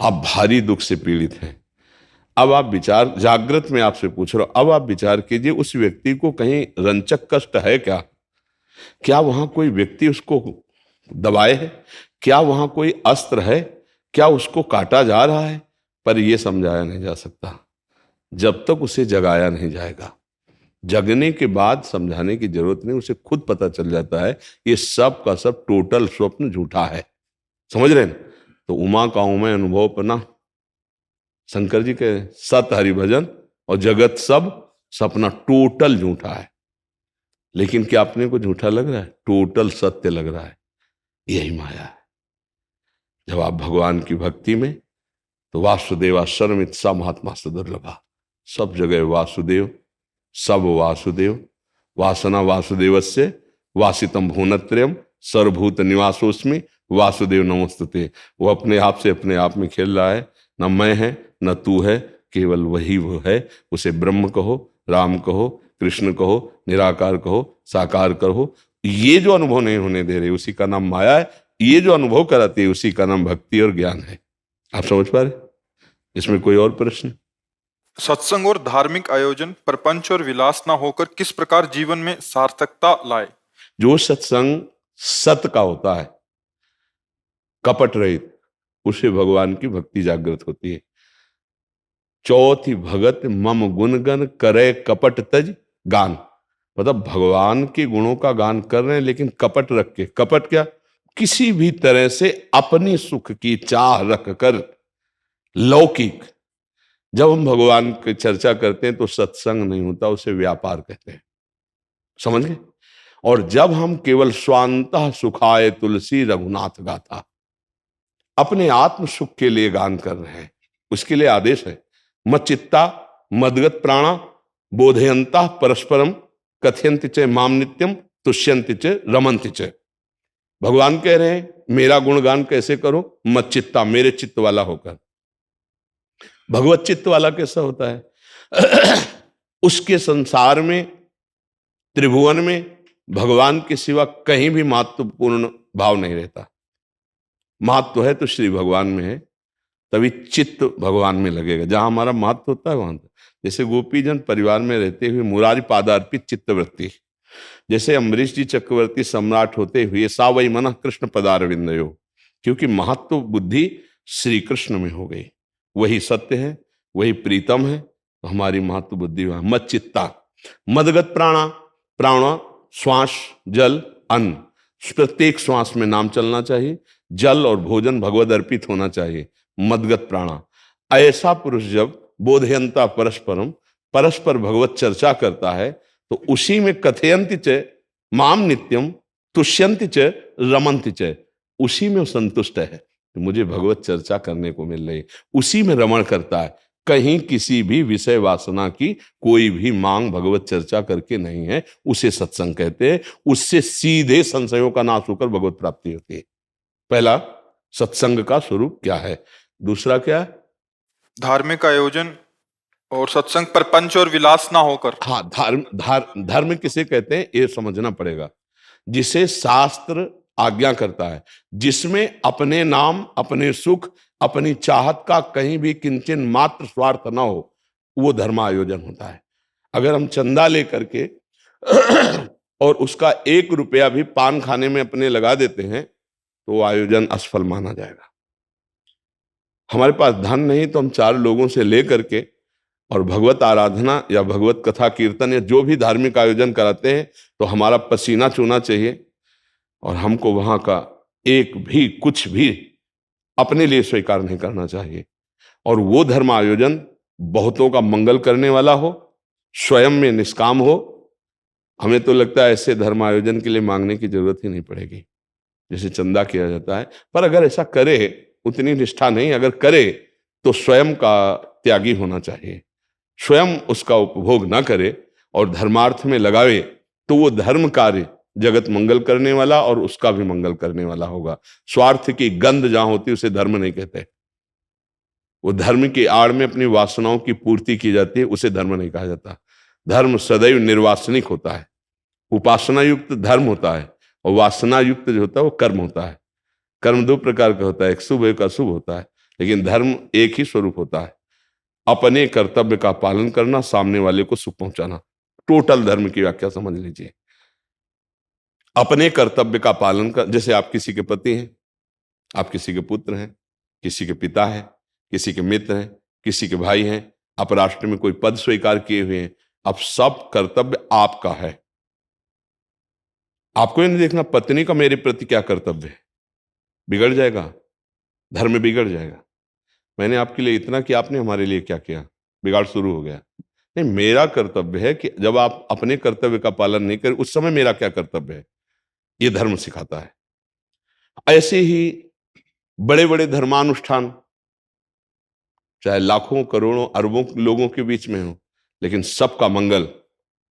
आप भारी दुख से पीड़ित हैं। अब आप विचार, जागृत में आपसे पूछ रहा हूं, अब आप विचार कीजिए, उस व्यक्ति को कहीं रंचक कष्ट है क्या? क्या वहां कोई व्यक्ति उसको दबाए है? क्या वहां कोई अस्त्र है? क्या उसको काटा जा रहा है? पर यह समझाया नहीं जा सकता जब तक उसे जगाया नहीं जाएगा। जगने के बाद समझाने की जरूरत नहीं, उसे खुद पता चल जाता है ये सब का सब टोटल स्वप्न झूठा है। समझ रहे हैं? तो उमा का उमय अनुभव पना, शंकर जी के सत हरिभजन और जगत सब सपना, टोटल झूठा है। लेकिन क्या अपने को झूठा लग रहा है? टोटल सत्य लग रहा है। यही माया है। जब आप भगवान की भक्ति में, तो वासुदेवा सर्वमित सा महात्मा दुर्लभा, सब जगह वासुदेव, सब वासुदेव, वासना वासुदेवस्य वासितम भुवनत्रयम् सर्वभूत निवासोस्मि वासुदेव नमोस्तुते। वो अपने आप से अपने आप में खेल रहा है, न मैं है न तू है, केवल वही वो है। उसे ब्रह्म कहो, राम कहो, कृष्ण कहो, निराकार कहो, साकार कहो। ये जो अनुभव नहीं होने दे रहे, उसी का नाम माया है। ये जो अनुभव कराती है, उसी का नाम भक्ति और ज्ञान है। आप समझ पा रहे? इसमें कोई और प्रश्न? सत्संग और धार्मिक आयोजन प्रपंच और विलास ना होकर किस प्रकार जीवन में सार्थकता लाए? जो सत्संग सत का होता है, कपट रहित, उसे भगवान की भक्ति जागृत होती है। चौथी भगत मम गुणगन करे कपट तज गान, मतलब भगवान के गुणों का गान कर रहे हैं लेकिन कपट रख के। कपट क्या? किसी भी तरह से अपनी सुख की चाह रख कर, लौकिक। जब हम भगवान की चर्चा करते हैं तो सत्संग नहीं होता, उसे व्यापार कहते हैं। समझ गए? और जब हम केवल स्वांतः सुखाय तुलसी रघुनाथ गाथा, अपने आत्म सुख के लिए गान कर रहे हैं, उसके लिए आदेश है, मच्चित्ता मदगत प्राणा बोधयंता परस्परम कथयन्ति च माम नित्यम तुष्यन्ति च रमन्ति च। भगवान कह रहे हैं मेरा गुणगान कैसे करो? मच्चित्ता, मेरे चित्त वाला होकर। भगवत चित्त वाला कैसा होता है? उसके संसार में, त्रिभुवन में भगवान के सिवा कहीं भी महत्वपूर्ण भाव नहीं रहता। महत्व है तो श्री भगवान में है, तभी चित्त भगवान में लगेगा। जहां हमारा महत्व होता है वहां। जैसे गोपीजन परिवार में रहते हुए मुरारी पादार्पित चित्तवृत्ति, जैसे अम्बरीश जी चक्रवर्ती सम्राट होते हुए सा वही मन कृष्ण पदारविंदयो, क्योंकि महत्व बुद्धि श्री कृष्ण में हो गई। वही सत्य है, वही प्रीतम है, तो हमारी महत्व बुद्धि वहां। मत चित्ता मदगत प्राणा, प्राण श्वास जल अन्न, प्रत्येक श्वास में नाम चलना चाहिए। जल और भोजन भगवद अर्पित होना चाहिए। मदगत प्राणा, ऐसा पुरुष जब बोधयंता परस्परम, परस्पर भगवत चर्चा करता है, तो उसी में कथयन्ति च माम नित्यम तुष्यन्ति च रमन्ति च, उसी में वो संतुष्ट है कि मुझे भगवत चर्चा करने को मिल रही है। उसी में रमण करता है, कहीं किसी भी विषय वासना की कोई भी मांग भगवत चर्चा करके नहीं है, उसे सत्संग कहते हैं। उससे सीधे संशयों का नाश होकर भगवत प्राप्ति होती है। पहला, सत्संग का स्वरूप क्या है। दूसरा क्या है? धार्मिक आयोजन और सत्संग प्रपंच और विलास ना होकर। हाँ, धर्म किसे कहते हैं ये समझना पड़ेगा। जिसे शास्त्र आज्ञा करता है, जिसमें अपने नाम, अपने सुख, अपनी चाहत का कहीं भी किंचन मात्र स्वार्थ ना हो, वो धर्म आयोजन होता है। अगर हम चंदा लेकर के और उसका 1 रुपया भी पान खाने में अपने लगा देते हैं तो वो आयोजन असफल माना जाएगा। हमारे पास धन नहीं तो हम 4 लोगों से ले करके और भगवत आराधना या भगवत कथा कीर्तन या जो भी धार्मिक आयोजन कराते हैं तो हमारा पसीना चूना चाहिए और हमको वहां का एक भी कुछ भी अपने लिए स्वीकार नहीं करना चाहिए। और वो धर्म आयोजन बहुतों का मंगल करने वाला हो, स्वयं में निष्काम हो। हमें तो लगता है ऐसे धर्म आयोजन के लिए मांगने की जरूरत ही नहीं पड़ेगी, जैसे चंदा किया जाता है। पर अगर ऐसा करे, उतनी निष्ठा नहीं, अगर करे तो स्वयं का त्यागी होना चाहिए, स्वयं उसका उपभोग ना करे और धर्मार्थ में लगावे, तो वो धर्म कार्य जगत मंगल करने वाला और उसका भी मंगल करने वाला होगा। स्वार्थ की गंध जहां होती उसे धर्म नहीं कहते। वो धर्म की आड़ में अपनी वासनाओं की पूर्ति की जाती है, उसे धर्म नहीं कहा जाता। धर्म सदैव निर्वासनिक होता है, उपासना युक्त धर्म होता है और वासना युक्त जो होता है वो कर्म होता है। कर्म 2 प्रकार का होता है, एक शुभ एक अशुभ होता है, लेकिन धर्म एक ही स्वरूप होता है, अपने कर्तव्य का पालन करना, सामने वाले को सुख पहुंचाना। टोटल धर्म की व्याख्या समझ लीजिए। अपने कर्तव्य का पालन कर, जैसे आप किसी के पति हैं, आप किसी के पुत्र हैं, किसी के पिता हैं, किसी के मित्र हैं, किसी के भाई हैं, आप राष्ट्र में कोई पद स्वीकार किए हुए हैं, अब सब कर्तव्य आपका है। आपको ये नहीं देखना पत्नी का मेरे प्रति क्या कर्तव्य है, बिगड़ जाएगा, धर्म बिगड़ जाएगा। मैंने आपके लिए इतना किया, आपने हमारे लिए क्या किया, बिगाड़ शुरू हो गया। नहीं, मेरा कर्तव्य है कि जब आप अपने कर्तव्य का पालन नहीं करें उस समय मेरा क्या कर्तव्य है, ये धर्म सिखाता है। ऐसे ही बड़े बड़े धर्मानुष्ठान चाहे लाखों करोड़ों अरबों लोगों के बीच में हो, लेकिन सबका मंगल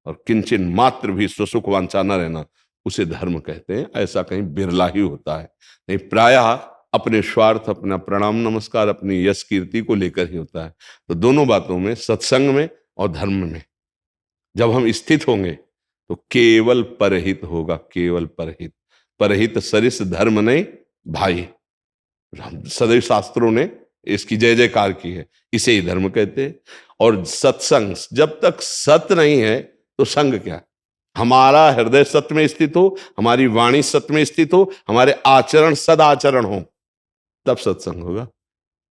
और किंचन मात्र भी स्वसुख वांछा न रहना, उसे धर्म कहते हैं। ऐसा कहीं बिरला ही होता है, नहीं प्रायः अपने स्वार्थ, अपना प्रणाम नमस्कार, अपनी यश कीर्ति को लेकर ही होता है। तो दोनों बातों में, सत्संग में और धर्म में जब हम स्थित होंगे तो केवल परहित होगा, केवल परहित। परहित सरिस धर्म नहीं भाई, सदैव शास्त्रों ने इसकी जय जयकार की है, इसे ही धर्म कहते हैं। और सत्संग, जब तक सत्य नहीं है तो संग क्या। हमारा हृदय सत्य में स्थित हो, हमारी वाणी सत्य में स्थित हो, हमारे आचरण सदाचरण हो, तब सत्संग होगा।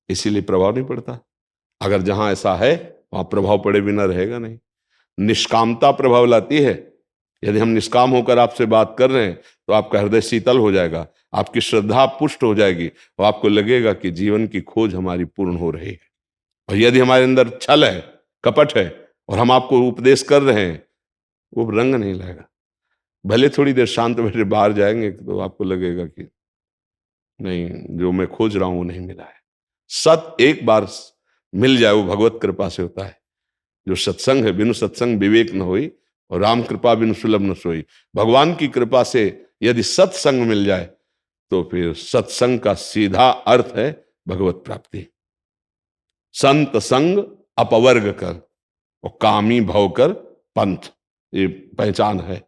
इसीलिए प्रभाव नहीं पड़ता। अगर जहां ऐसा है वहां प्रभाव पड़े बिना रहेगा नहीं। निष्कामता प्रभाव लाती है। यदि हम निष्काम होकर आपसे बात कर रहे हैं तो आपका हृदय शीतल हो जाएगा, आपकी श्रद्धा पुष्ट हो जाएगी और आपको लगेगा कि जीवन की खोज हमारी पूर्ण हो रही है। और यदि हमारे अंदर छल है, कपट है और हम आपको उपदेश कर रहे हैं, वो रंग नहीं लाएगा। भले थोड़ी देर शांत बैठे बाहर जाएंगे तो आपको लगेगा कि नहीं, जो मैं खोज रहा हूं वो नहीं मिला है। सत्य एक बार मिल जाए वो भगवत कृपा से होता है। जो सत्संग है, बिनु सत्संग विवेक न होई और राम कृपा बिनु सुलभ न सोई। भगवान की कृपा से यदि सत्संग मिल जाए तो फिर सत्संग का सीधा अर्थ है भगवत प्राप्ति। संत संग अपवर्ग कर और कामी भव कर पंथ, ये पहचान है।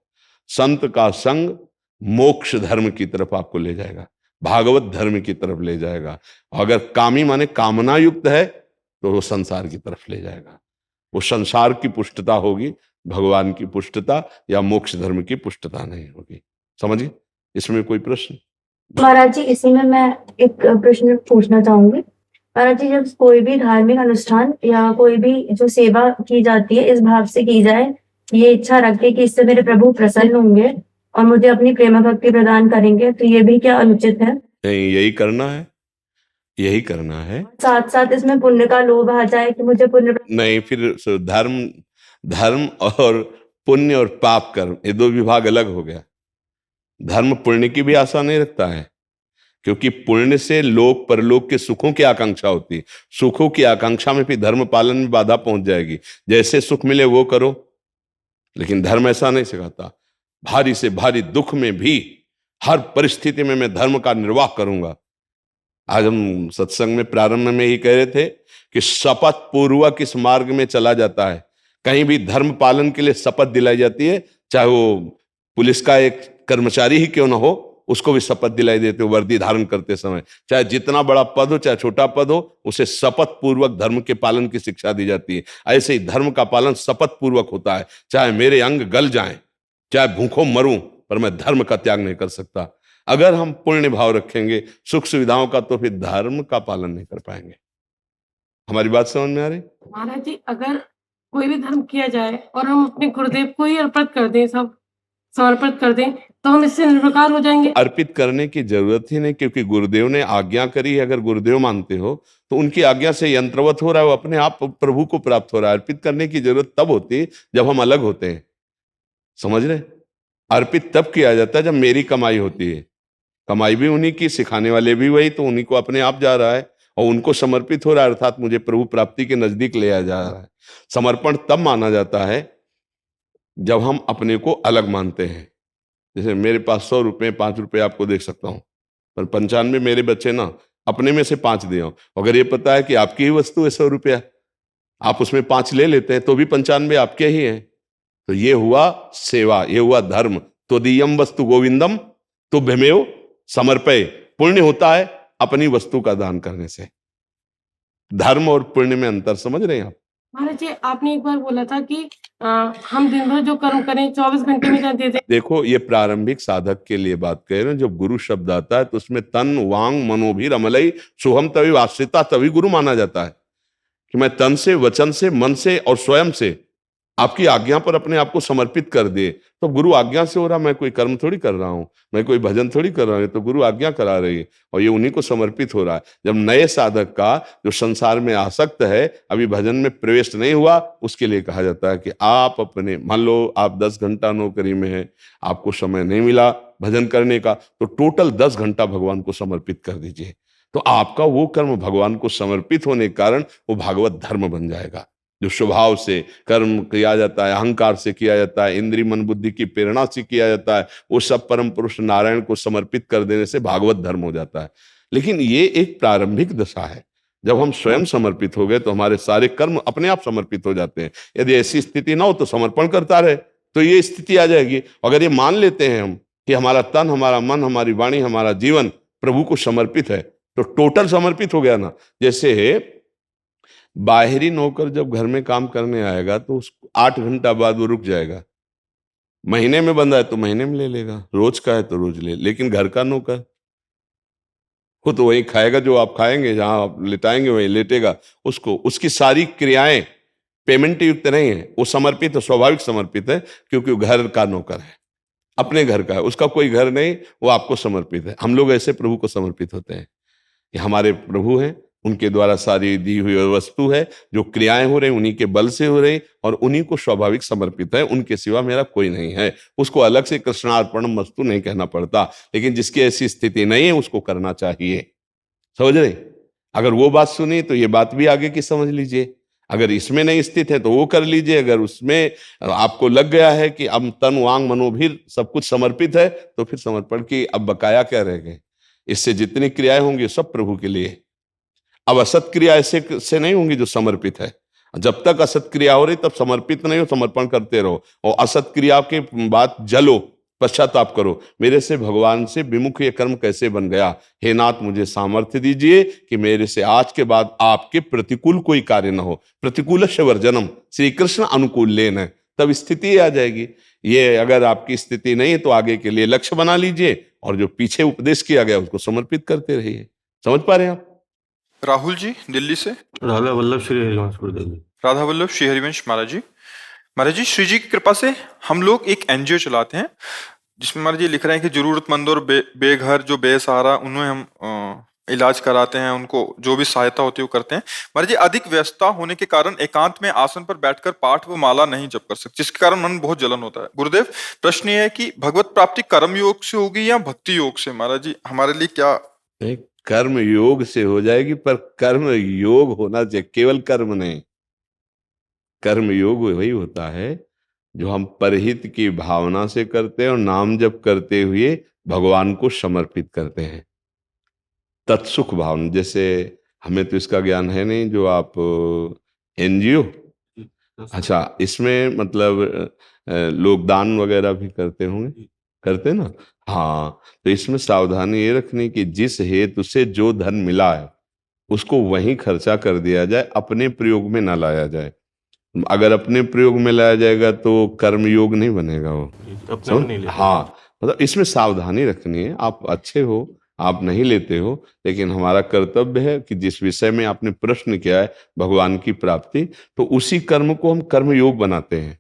संत का संग मोक्ष धर्म की तरफ आपको ले जाएगा, भागवत धर्म की तरफ ले जाएगा। अगर कामी माने कामना युक्त है तो वो संसार की तरफ ले जाएगा। वो संसार की पुष्टता होगी, भगवान की पुष्टता या मोक्ष धर्म की पुष्टता नहीं होगी। समझिए, इसमें कोई प्रश्न? महाराज जी, इसी में मैं एक प्रश्न पूछना चाहूंगी। महाराज जी, जब कोई भी धार्मिक अनुष्ठान या कोई भी जो सेवा की जाती है इस भाव से की जाए, ये इच्छा रख के कि इससे मेरे प्रभु प्रसन्न होंगे और मुझे अपनी प्रेम भक्ति प्रदान करेंगे, तो ये भी क्या अनुचित है? नहीं, यही करना है, यही करना है। साथ साथ इसमें पुण्य का लोभ आ जाए कि मुझे पुण्य नहीं, फिर धर्म और पुण्य और पाप कर्म, ये 2 विभाग अलग हो गया। धर्म पुण्य की भी आशा नहीं रखता है क्योंकि पुण्य से लोक परलोक के सुखों की आकांक्षा होती है। सुखों की आकांक्षा में भी धर्म पालन में बाधा पहुंच जाएगी। जैसे सुख मिले वो करो, लेकिन धर्म ऐसा नहीं सिखाता। भारी से भारी दुख में भी हर परिस्थिति में मैं धर्म का निर्वाह करूंगा। आज हम सत्संग में प्रारंभ में ही कह रहे थे कि शपथ पूर्वक इस मार्ग में चला जाता है। कहीं भी धर्म पालन के लिए शपथ दिलाई जाती है, चाहे वो पुलिस का एक कर्मचारी ही क्यों ना हो, उसको भी शपथ दिलाई देते हो वर्दी धारण करते समय। चाहे जितना बड़ा पद हो, चाहे छोटा पद हो, उसे शपथ पूर्वक धर्म के पालन की शिक्षा दी जाती है। ऐसे ही धर्म का पालन शपथ पूर्वक होता है। चाहे मेरे अंग गल जाएं, चाहे भूखों मरूं, पर मैं धर्म का त्याग नहीं कर सकता। अगर हम पुण्य भाव रखेंगे सुख सुविधाओं का, तो फिर धर्म का पालन नहीं कर पाएंगे। हमारी बात समझ में आ रही? महाराज जी, अगर कोई भी धर्म किया जाए और हम अपने गुरुदेव को ही अर्पित कर दें, सब समर्पित कर दें, तो हम इससे निर्विकार हो जाएंगे। अर्पित करने की जरूरत ही नहीं, क्योंकि गुरुदेव ने आज्ञा करी है। अगर गुरुदेव मानते हो तो उनकी आज्ञा से यंत्रवत हो रहा है, वो अपने आप प्रभु को प्राप्त हो रहा है। अर्पित करने की जरूरत तब होती है जब हम अलग होते हैं। समझ रहे? अर्पित तब किया जाता है जब मेरी कमाई होती है। कमाई भी उन्हीं की, सिखाने वाले भी वही, तो उन्हीं को अपने आप जा रहा है और उनको समर्पित हो रहा है, अर्थात मुझे प्रभु प्राप्ति के नजदीक ले आया जा रहा है। समर्पण तब माना जाता है जब हम अपने को अलग मानते हैं। जैसे मेरे पास 100 रुपये 5 रुपये आपको देख सकता हूँ, पर 95 मेरे बच्चे ना अपने में से 5 दिए। अगर ये पता है कि आपकी ही वस्तु है 100 रुपया, आप उसमें 5 ले लेते हैं तो भी 95 आपके ही हैं। तो ये हुआ सेवा, ये हुआ धर्म। तो दियम वस्तु गोविंदम तो भमेव समर्पय। पुण्य होता है अपनी वस्तु का दान करने से। धर्म और पुण्य में अंतर समझ रहे हैं आप? महाराज जी, आपने एक बार बोला था कि हम दिन भर जो कर्म करें 24 घंटे में कर देते। देखो, ये प्रारंभिक साधक के लिए बात कह रहे हैं। जब गुरु शब्द आता है तो उसमें तन वांग मनोभी रमलई शुभम तभी आश्रिता, तभी गुरु माना जाता है। कि मैं तन से, वचन से, मन से और स्वयं से आपकी आज्ञा पर अपने आप को समर्पित कर दे, तो गुरु आज्ञा से हो रहा। मैं कोई कर्म थोड़ी कर रहा हूं, मैं कोई भजन थोड़ी कर रहा हूं, तो गुरु आज्ञा करा रही है और ये उन्हीं को समर्पित हो रहा है। जब नए साधक का जो संसार में आसक्त है, अभी भजन में प्रवेश नहीं हुआ, उसके लिए कहा जाता है कि आप अपने, मान लो आप 10 घंटा नौकरी में है, आपको समय नहीं मिला भजन करने का, तो टोटल 10 घंटा भगवान को समर्पित कर दीजिए। तो आपका वो कर्म भगवान को समर्पित होने के कारण वो भागवत धर्म बन जाएगा। जो स्वभाव से कर्म किया जाता है, अहंकार से किया जाता है, इंद्रिय मन बुद्धि की प्रेरणा से किया जाता है, वो सब परम पुरुष नारायण को समर्पित कर देने से भागवत धर्म हो जाता है। लेकिन ये एक प्रारंभिक दशा है। जब हम स्वयं समर्पित हो गए तो हमारे सारे कर्म अपने आप समर्पित हो जाते हैं। यदि ऐसी स्थिति ना हो तो समर्पण करता रहे, तो ये स्थिति आ जाएगी। अगर ये मान लेते हैं हम कि हमारा तन, हमारा मन, हमारी वाणी, हमारा जीवन प्रभु को समर्पित है, तो टोटल समर्पित हो गया ना। जैसे बाहरी नौकर जब घर में काम करने आएगा तो उसको 8 घंटा बाद वो रुक जाएगा। महीने में बंदा है तो महीने में ले लेगा, रोज का है तो रोज ले। लेकिन घर का नौकर वो तो वही खाएगा जो आप खाएंगे, जहां आप लेटाएंगे वही लेटेगा। उसको उसकी सारी क्रियाएं पेमेंट युक्त नहीं है, वो समर्पित है, स्वाभाविक समर्पित है, क्योंकि वो घर का नौकर है, अपने घर का है, उसका कोई घर नहीं, वो आपको समर्पित है। हम लोग ऐसे प्रभु को समर्पित होते हैं कि हमारे प्रभु हैं, उनके द्वारा सारी दी हुई वस्तु है, जो क्रियाएं हो रही उन्हीं के बल से हो रही और उन्हीं को स्वाभाविक समर्पित है। उनके सिवा मेरा कोई नहीं है। उसको अलग से कृष्णार्पणम वस्तु नहीं कहना पड़ता, लेकिन जिसकी ऐसी स्थिति नहीं है उसको करना चाहिए। समझ रहे? अगर वो बात सुनी तो ये बात भी आगे की समझ लीजिए। अगर इसमें नहीं स्थित है तो वो कर लीजिए। अगर उसमें आपको लग गया है कि अब तन वांग मनोभीर सब कुछ समर्पित है, तो फिर समर्पण की अब बकाया क्या रह गए? इससे जितनी क्रियाएं होंगी सब प्रभु के लिए। अब असत क्रिया ऐसे से नहीं होंगी जो समर्पित है। जब तक असत क्रिया हो रही तब समर्पित नहीं हो, समर्पण करते रहो। और असत क्रिया के बाद जलो, पश्चाताप करो, मेरे से भगवान से विमुख ये कर्म कैसे बन गया। हे नाथ, मुझे सामर्थ्य दीजिए कि मेरे से आज के बाद आपके प्रतिकूल कोई कार्य न हो। प्रतिकूल वर्जनम, श्री कृष्ण अनुकूल लेन है, तब स्थिति आ जाएगी। ये अगर आपकी स्थिति नहीं है तो आगे के लिए लक्ष्य बना लीजिए और जो पीछे उपदेश किया गया उसको समर्पित करते रहिए। समझ पा रहे हैं आप? राहुल जी दिल्ली से। राधा वल्लभ श्री हरिवंश गुरुदेव जी। राधा वल्लभ श्री हरिवंश महाराज जी। महाराज जी, श्री जी की कृपा से हम लोग एक एनजीओ चलाते हैं जिसमें महाराज जी लिख रहे हैं कि जरूरतमंद और बेघर जो बेसहारा, उन्हें हम इलाज कराते हैं, उनको जो भी सहायता होती है वो करते हैं। महाराज जी, अधिक व्यस्तता होने के कारण एकांत में आसन पर बैठकर पाठ व माला नहीं जप कर सकते, जिसके कारण मन बहुत जलन होता है। गुरुदेव, प्रश्न ये है कि भगवत प्राप्ति कर्म योग से होगी या भक्ति योग से? महाराज जी, हमारे लिए क्या नहीं, कर्म योग से हो जाएगी, पर कर्म योग होना चाहिए, केवल कर्म नहीं। कर्म योग वही होता है जो हम परहित की भावना से करते हैं और नाम जप करते हुए भगवान को समर्पित करते हैं। तत्सुख भावना, जैसे हमें तो इसका ज्ञान है नहीं, जो आप एनजीओ, अच्छा, इसमें मतलब लोग दान वगैरह भी करते होंगे, करते ना? हाँ, तो इसमें सावधानी ये रखनी कि जिस हेतु से जो धन मिला है उसको वहीं खर्चा कर दिया जाए, अपने प्रयोग में ना लाया जाए। अगर अपने प्रयोग में लाया जाएगा तो कर्म योग नहीं बनेगा वो। अपने में नहीं लेते। हाँ, मतलब इसमें सावधानी रखनी है। आप अच्छे हो, आप नहीं लेते हो, लेकिन हमारा कर्तव्य है कि जिस विषय में आपने प्रश्न किया है भगवान की प्राप्ति, तो उसी कर्म को हम कर्म योग बनाते हैं।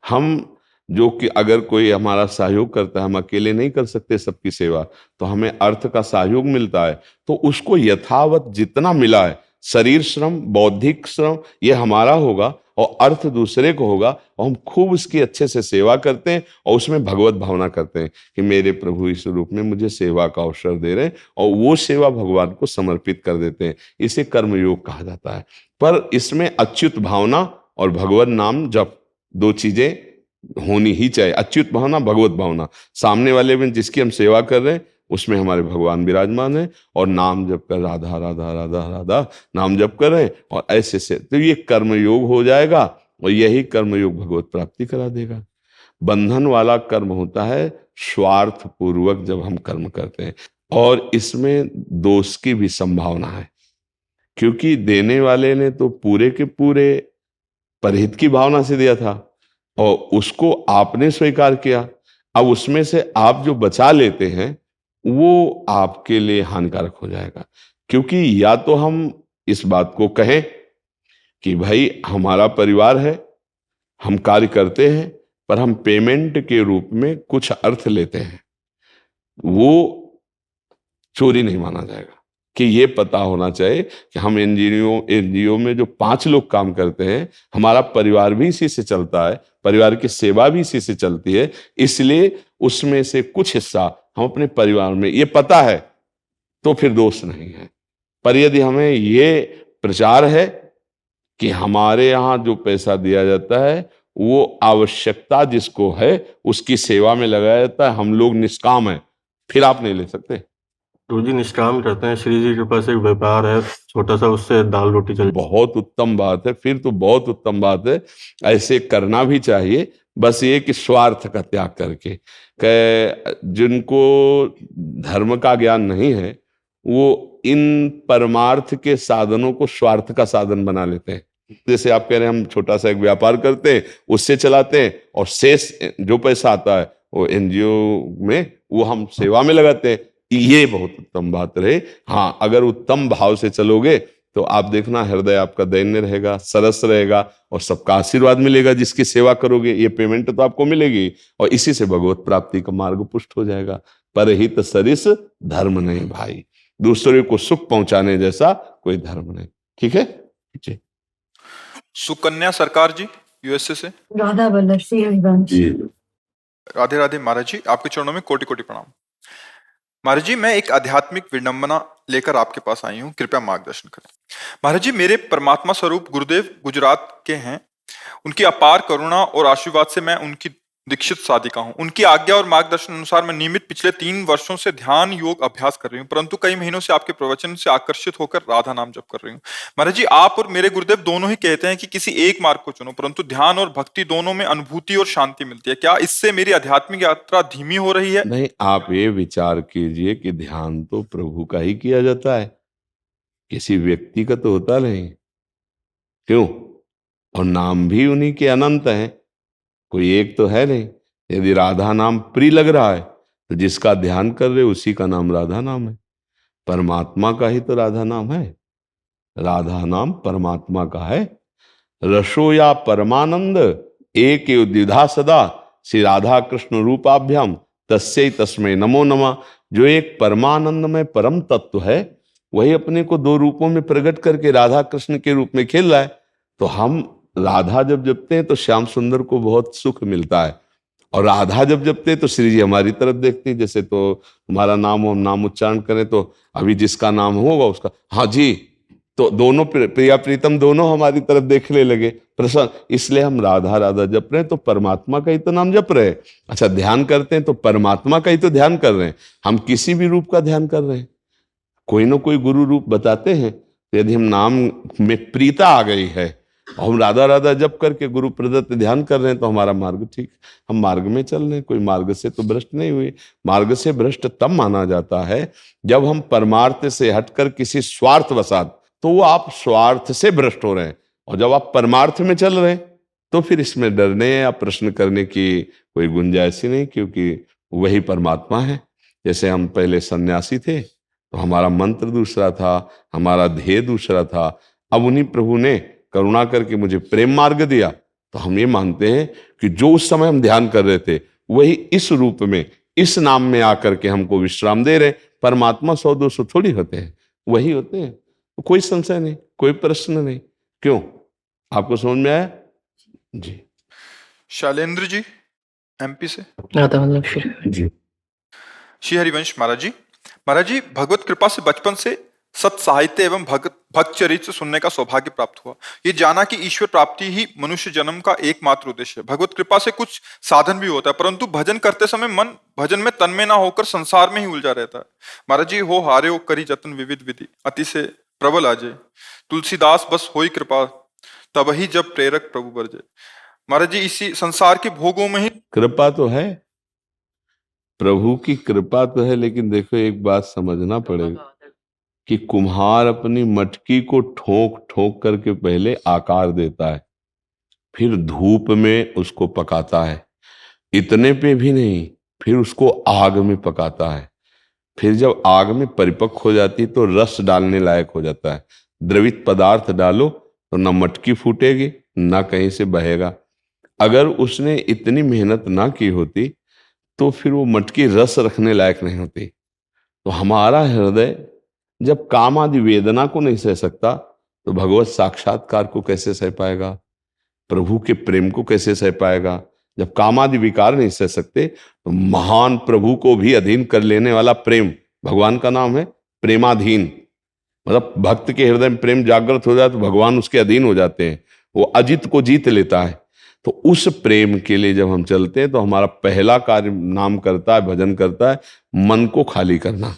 हम जो कि अगर कोई हमारा सहयोग करता है, हम अकेले नहीं कर सकते सबकी सेवा, तो हमें अर्थ का सहयोग मिलता है, तो उसको यथावत जितना मिला है, शरीर श्रम, बौद्धिक श्रम, ये हमारा होगा और अर्थ दूसरे को होगा, और हम खूब उसकी अच्छे से सेवा करते हैं और उसमें भगवत भावना करते हैं कि मेरे प्रभु इस रूप में मुझे सेवा का अवसर दे रहे हैं, और वो सेवा भगवान को समर्पित कर देते हैं। इसे कर्मयोग कहा जाता है। पर इसमें अच्युत भावना और भगवत नाम जप, दो चीजें होनी ही चाहिए। अच्युत भावना, भगवत भावना, सामने वाले में जिसकी हम सेवा कर रहे हैं उसमें हमारे भगवान विराजमान है, और नाम जप कर राधा राधा राधा राधा नाम जप कर रहे हैं, और ऐसे से तो ये कर्मयोग हो जाएगा, और यही कर्मयोग भगवत प्राप्ति करा देगा। बंधन वाला कर्म होता है स्वार्थ पूर्वक जब हम कर्म करते हैं, और इसमें दोष की भी संभावना है, क्योंकि देने वाले ने तो पूरे के पूरे परहित की भावना से दिया था और उसको आपने स्वीकार किया। अब उसमें से आप जो बचा लेते हैं वो आपके लिए हानिकारक हो जाएगा, क्योंकि या तो हम इस बात को कहें कि भाई हमारा परिवार है, हम कार्य करते हैं, पर हम पेमेंट के रूप में कुछ अर्थ लेते हैं, वो चोरी नहीं माना जाएगा। कि ये पता होना चाहिए कि हम एनजीओ में जो 5 लोग काम करते हैं, हमारा परिवार भी इसी से चलता है, परिवार की सेवा भी इसी से चलती है, इसलिए उसमें से कुछ हिस्सा हम अपने परिवार में, ये पता है तो फिर दोष नहीं है। पर यदि हमें ये प्रचार है कि हमारे यहाँ जो पैसा दिया जाता है वो आवश्यकता जिसको है उसकी सेवा में लगाया जाता है, हम लोग निष्काम हैं, फिर आप नहीं ले सकते। तो जी निष्काम करते हैं, श्री जी के पास एक व्यापार है छोटा सा, उससे दाल रोटी चल। बहुत उत्तम बात है, फिर तो बहुत उत्तम बात है, ऐसे करना भी चाहिए। बस ये कि स्वार्थ का त्याग करके, जिनको धर्म का ज्ञान नहीं है वो इन परमार्थ के साधनों को स्वार्थ का साधन बना लेते हैं। जैसे आप कह रहे हैं हम छोटा सा एक व्यापार करते हैं, उससे चलाते हैं, और शेष जो पैसा आता है वो एनजीओ में वो हम सेवा में लगाते हैं। ये बहुत उत्तम बात रहे। हाँ, अगर उत्तम भाव से चलोगे तो आप देखना हृदय आपका दैन्य रहेगा, सरस रहेगा, और सबका आशीर्वाद मिलेगा जिसकी सेवा करोगे। ये पेमेंट तो आपको मिलेगी, और इसी से भगवत प्राप्ति का मार्ग पुष्ट हो जाएगा। परहित सरिस धर्म नहीं भाई, दूसरे को सुख पहुंचाने जैसा कोई धर्म नहीं। ठीक है जी। सुकन्या सरकार जी यूएसए से। राधा वल्लभ श्री हरिवंश। राधे राधे महाराज जी, आपके चरणों में कोटि कोटि प्रणाम। महाराज जी, मैं एक आध्यात्मिक विडंबना लेकर आपके पास आई हूँ, कृपया मार्गदर्शन करें। महाराज जी, मेरे परमात्मा स्वरूप गुरुदेव गुजरात के हैं, उनकी अपार करुणा और आशीर्वाद से मैं उनकी दीक्षित साधिका हूँ। उनकी आज्ञा और मार्गदर्शन अनुसार मैं नियमित पिछले 3 वर्षों से ध्यान योग अभ्यास कर रही हूँ, परंतु कई महीनों से आपके प्रवचन से आकर्षित होकर राधा नाम जप कर रही हूँ। महाराज जी, आप और मेरे गुरुदेव दोनों ही कहते हैं कि किसी एक मार्ग को चुनो, परंतु ध्यान और भक्ति दोनों में अनुभूति और शांति मिलती है। क्या इससे मेरी आध्यात्मिक यात्रा धीमी हो रही है? नहीं, आप ये विचार कीजिए कि ध्यान तो प्रभु का ही किया जाता है, किसी व्यक्ति का तो होता नहीं। क्यों? और नाम भी उन्हीं के अनंत हैं, कोई एक तो है नहीं। यदि राधा नाम प्रिय लग रहा है तो जिसका ध्यान कर रहे उसी का नाम राधा नाम है। परमात्मा का ही तो राधा नाम है, राधा नाम परमात्मा का है। रसो या परमानंद एक द्विधा सदा, श्री राधा कृष्ण रूपाभ्याम तस्यै तस्मै नमो नमः। जो एक परमानंद में परम तत्व है वही अपने को 2 रूपों में प्रकट करके राधा कृष्ण के रूप में खेल रहा है। तो हम राधा जब जपते हैं तो श्याम सुंदर को बहुत सुख मिलता है, और राधा जब जपते तो श्री जी हमारी तरफ देखती, जैसे तो हमारा नाम हो, हम नाम उच्चारण करें तो अभी जिसका नाम होगा उसका हाँ जी, तो दोनों प्रिया प्रीतम दोनों हमारी तरफ देखने लगे प्रसन्न। इसलिए हम राधा राधा जप रहे हैं तो परमात्मा का ही तो नाम जप रहे हैं। अच्छा, ध्यान करते हैं तो परमात्मा का ही तो ध्यान कर रहे हैं, हम किसी भी रूप का ध्यान कर रहे हैं। कोई ना कोई गुरु रूप बताते हैं, तो यदि हम नाम में प्रीता आ गई है और हम राधा राधा जप करके गुरु प्रदत्त ध्यान कर रहे हैं तो हमारा मार्ग ठीक, हम मार्ग में चल रहे हैं, कोई मार्ग से तो भ्रष्ट नहीं हुए। मार्ग से भ्रष्ट तब माना जाता है जब हम परमार्थ से हटकर किसी स्वार्थ वसात, तो वो आप स्वार्थ से भ्रष्ट हो रहे हैं। और जब आप परमार्थ में चल रहे हैं तो फिर इसमें डरने या प्रश्न करने की कोई गुंजाइश ही नहीं, क्योंकि वही परमात्मा है। जैसे हम पहले सन्यासी थे तो हमारा मंत्र दूसरा था, हमारा ध्येय दूसरा था। अब उन्हीं प्रभु ने करुणा करके मुझे प्रेम मार्ग दिया, तो हम ये मानते हैं कि जो उस समय हम ध्यान कर रहे थे वही इस रूप में, इस नाम में आकर के हमको विश्राम दे रहे। परमात्मा 100-200 थोड़ी होते हैं, वही होते हैं। तो कोई संशय नहीं, कोई प्रश्न नहीं। क्यों, आपको समझ में आया जी? शैलेंद्र जी एमपी से। राधा वल्लभ श्री जी श्री हरिवंश महाराज जी भगवत कृपा से बचपन से सत साहित्य एवं भक्त चरित्र सुनने का सौभाग्य प्राप्त हुआ। ये जाना कि ईश्वर प्राप्ति ही मनुष्य जन्म का एकमात्र उद्देश्य है। भगवत कृपा से कुछ साधन भी होता है, परंतु भजन करते समय मन भजन में तन्मय ना होकर संसार में ही उलझा रहता है। महाराज जी हो हारे हो करी जतन विविध विधि अति से प्रबल आजे, तुलसीदास बस होई कृपा तब ही जब प्रेरक प्रभु बरजे। महाराज जी इसी संसार के भोगों में ही कृपा तो है, प्रभु की कृपा तो है, लेकिन देखो एक बात समझना पड़ेगा कि कुम्हार अपनी मटकी को ठोक ठोक करके पहले आकार देता है, फिर धूप में उसको पकाता है। इतने पे भी नहीं, फिर उसको आग में पकाता है। फिर जब आग में परिपक्व हो जाती तो रस डालने लायक हो जाता है। द्रवित पदार्थ डालो तो ना मटकी फूटेगी ना कहीं से बहेगा। अगर उसने इतनी मेहनत ना की होती तो फिर वो मटकी रस रखने लायक नहीं होती। तो हमारा हृदय जब काम आदि वेदना को नहीं सह सकता तो भगवत साक्षात्कार को कैसे सह पाएगा, प्रभु के प्रेम को कैसे सह पाएगा? जब काम आदि विकार नहीं सह सकते तो महान प्रभु को भी अधीन कर लेने वाला प्रेम, भगवान का नाम है प्रेमाधीन। मतलब भक्त के हृदय में प्रेम जागृत हो जाए तो भगवान उसके अधीन हो जाते हैं, वो अजित को जीत लेता है। तो उस प्रेम के लिए जब हम चलते हैं तो हमारा पहला कार्य नाम करता है, भजन करता है, मन को खाली करना,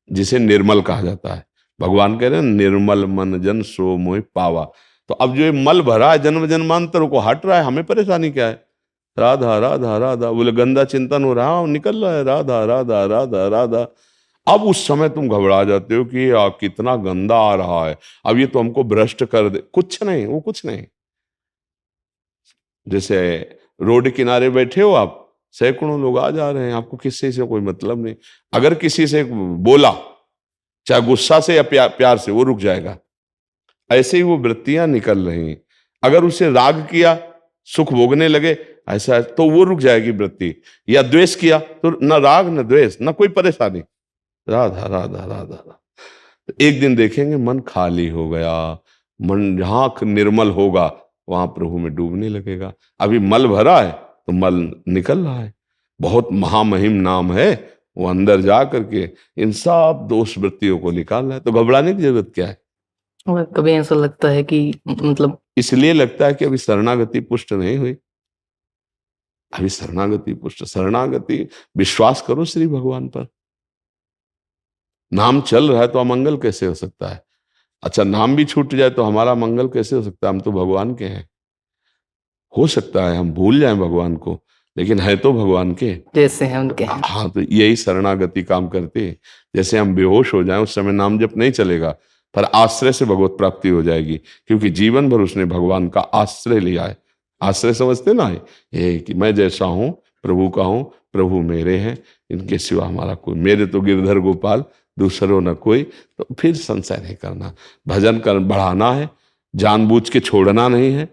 जिसे निर्मल कहा जाता है। भगवान कह रहे हैं निर्मल मन जन सो मोहि पावा। तो अब जो ये मल भरा है जन्म जन्मांतर को हट रहा है, हमें परेशानी क्या है? राधा राधा राधा बोले गंदा चिंतन हो रहा है, निकल रहा है राधा राधा राधा राधा। अब उस समय तुम घबरा जाते हो कि कितना गंदा आ रहा है, अब ये तो हमको भ्रष्ट कर दे। कुछ नहीं, वो कुछ नहीं। जैसे रोड किनारे बैठे हो आप, सैकड़ों लोग आ जा रहे हैं, आपको किसी से कोई मतलब नहीं। अगर किसी से बोला, चाहे गुस्सा से या प्यार से, वो रुक जाएगा। ऐसे ही वो वृत्तियां निकल रही। अगर उसे राग किया, सुख भोगने लगे ऐसा, तो वो रुक जाएगी वृत्ति। या द्वेष किया तो न राग न द्वेष न कोई परेशानी, राधा राधा राधा राधा। एक दिन देखेंगे मन खाली हो गया, मन जहां निर्मल होगा वहां प्रभु में डूबने लगेगा। अभी मल भरा है तो मल निकल रहा है। बहुत महामहिम नाम है, वो अंदर जा करके इन सब दोष वृत्तियों को निकाल रहा है। तो घबराने की जरूरत क्या है? और कभी ऐसा लगता है कि मतलब इसलिए लगता है कि अभी शरणागति पुष्ट नहीं हुई। अभी शरणागति पुष्ट, शरणागति, विश्वास करो श्री भगवान पर। नाम चल रहा है तो अमंगल कैसे हो सकता है? अच्छा, नाम भी छूट जाए तो हमारा मंगल कैसे हो सकता है? हम तो भगवान के हैं। हो सकता है हम भूल जाएं भगवान को, लेकिन है तो भगवान के, जैसे हैं उनके हैं। हाँ, तो यही शरणागति काम करती है। जैसे हम बेहोश हो जाएं उस समय नाम जप नहीं चलेगा, पर आश्रय से भगवत प्राप्ति हो जाएगी, क्योंकि जीवन भर उसने भगवान का आश्रय लिया है। आश्रय समझते ना, ये कि मैं जैसा हूं प्रभु का हूं, प्रभु मेरे हैं, इनके सिवा हमारा कोई, मेरे तो गिरधर गोपाल दूसरों न कोई। तो फिर संशय नहीं करना, भजन कर बढ़ाना है, जानबूझ के छोड़ना नहीं है।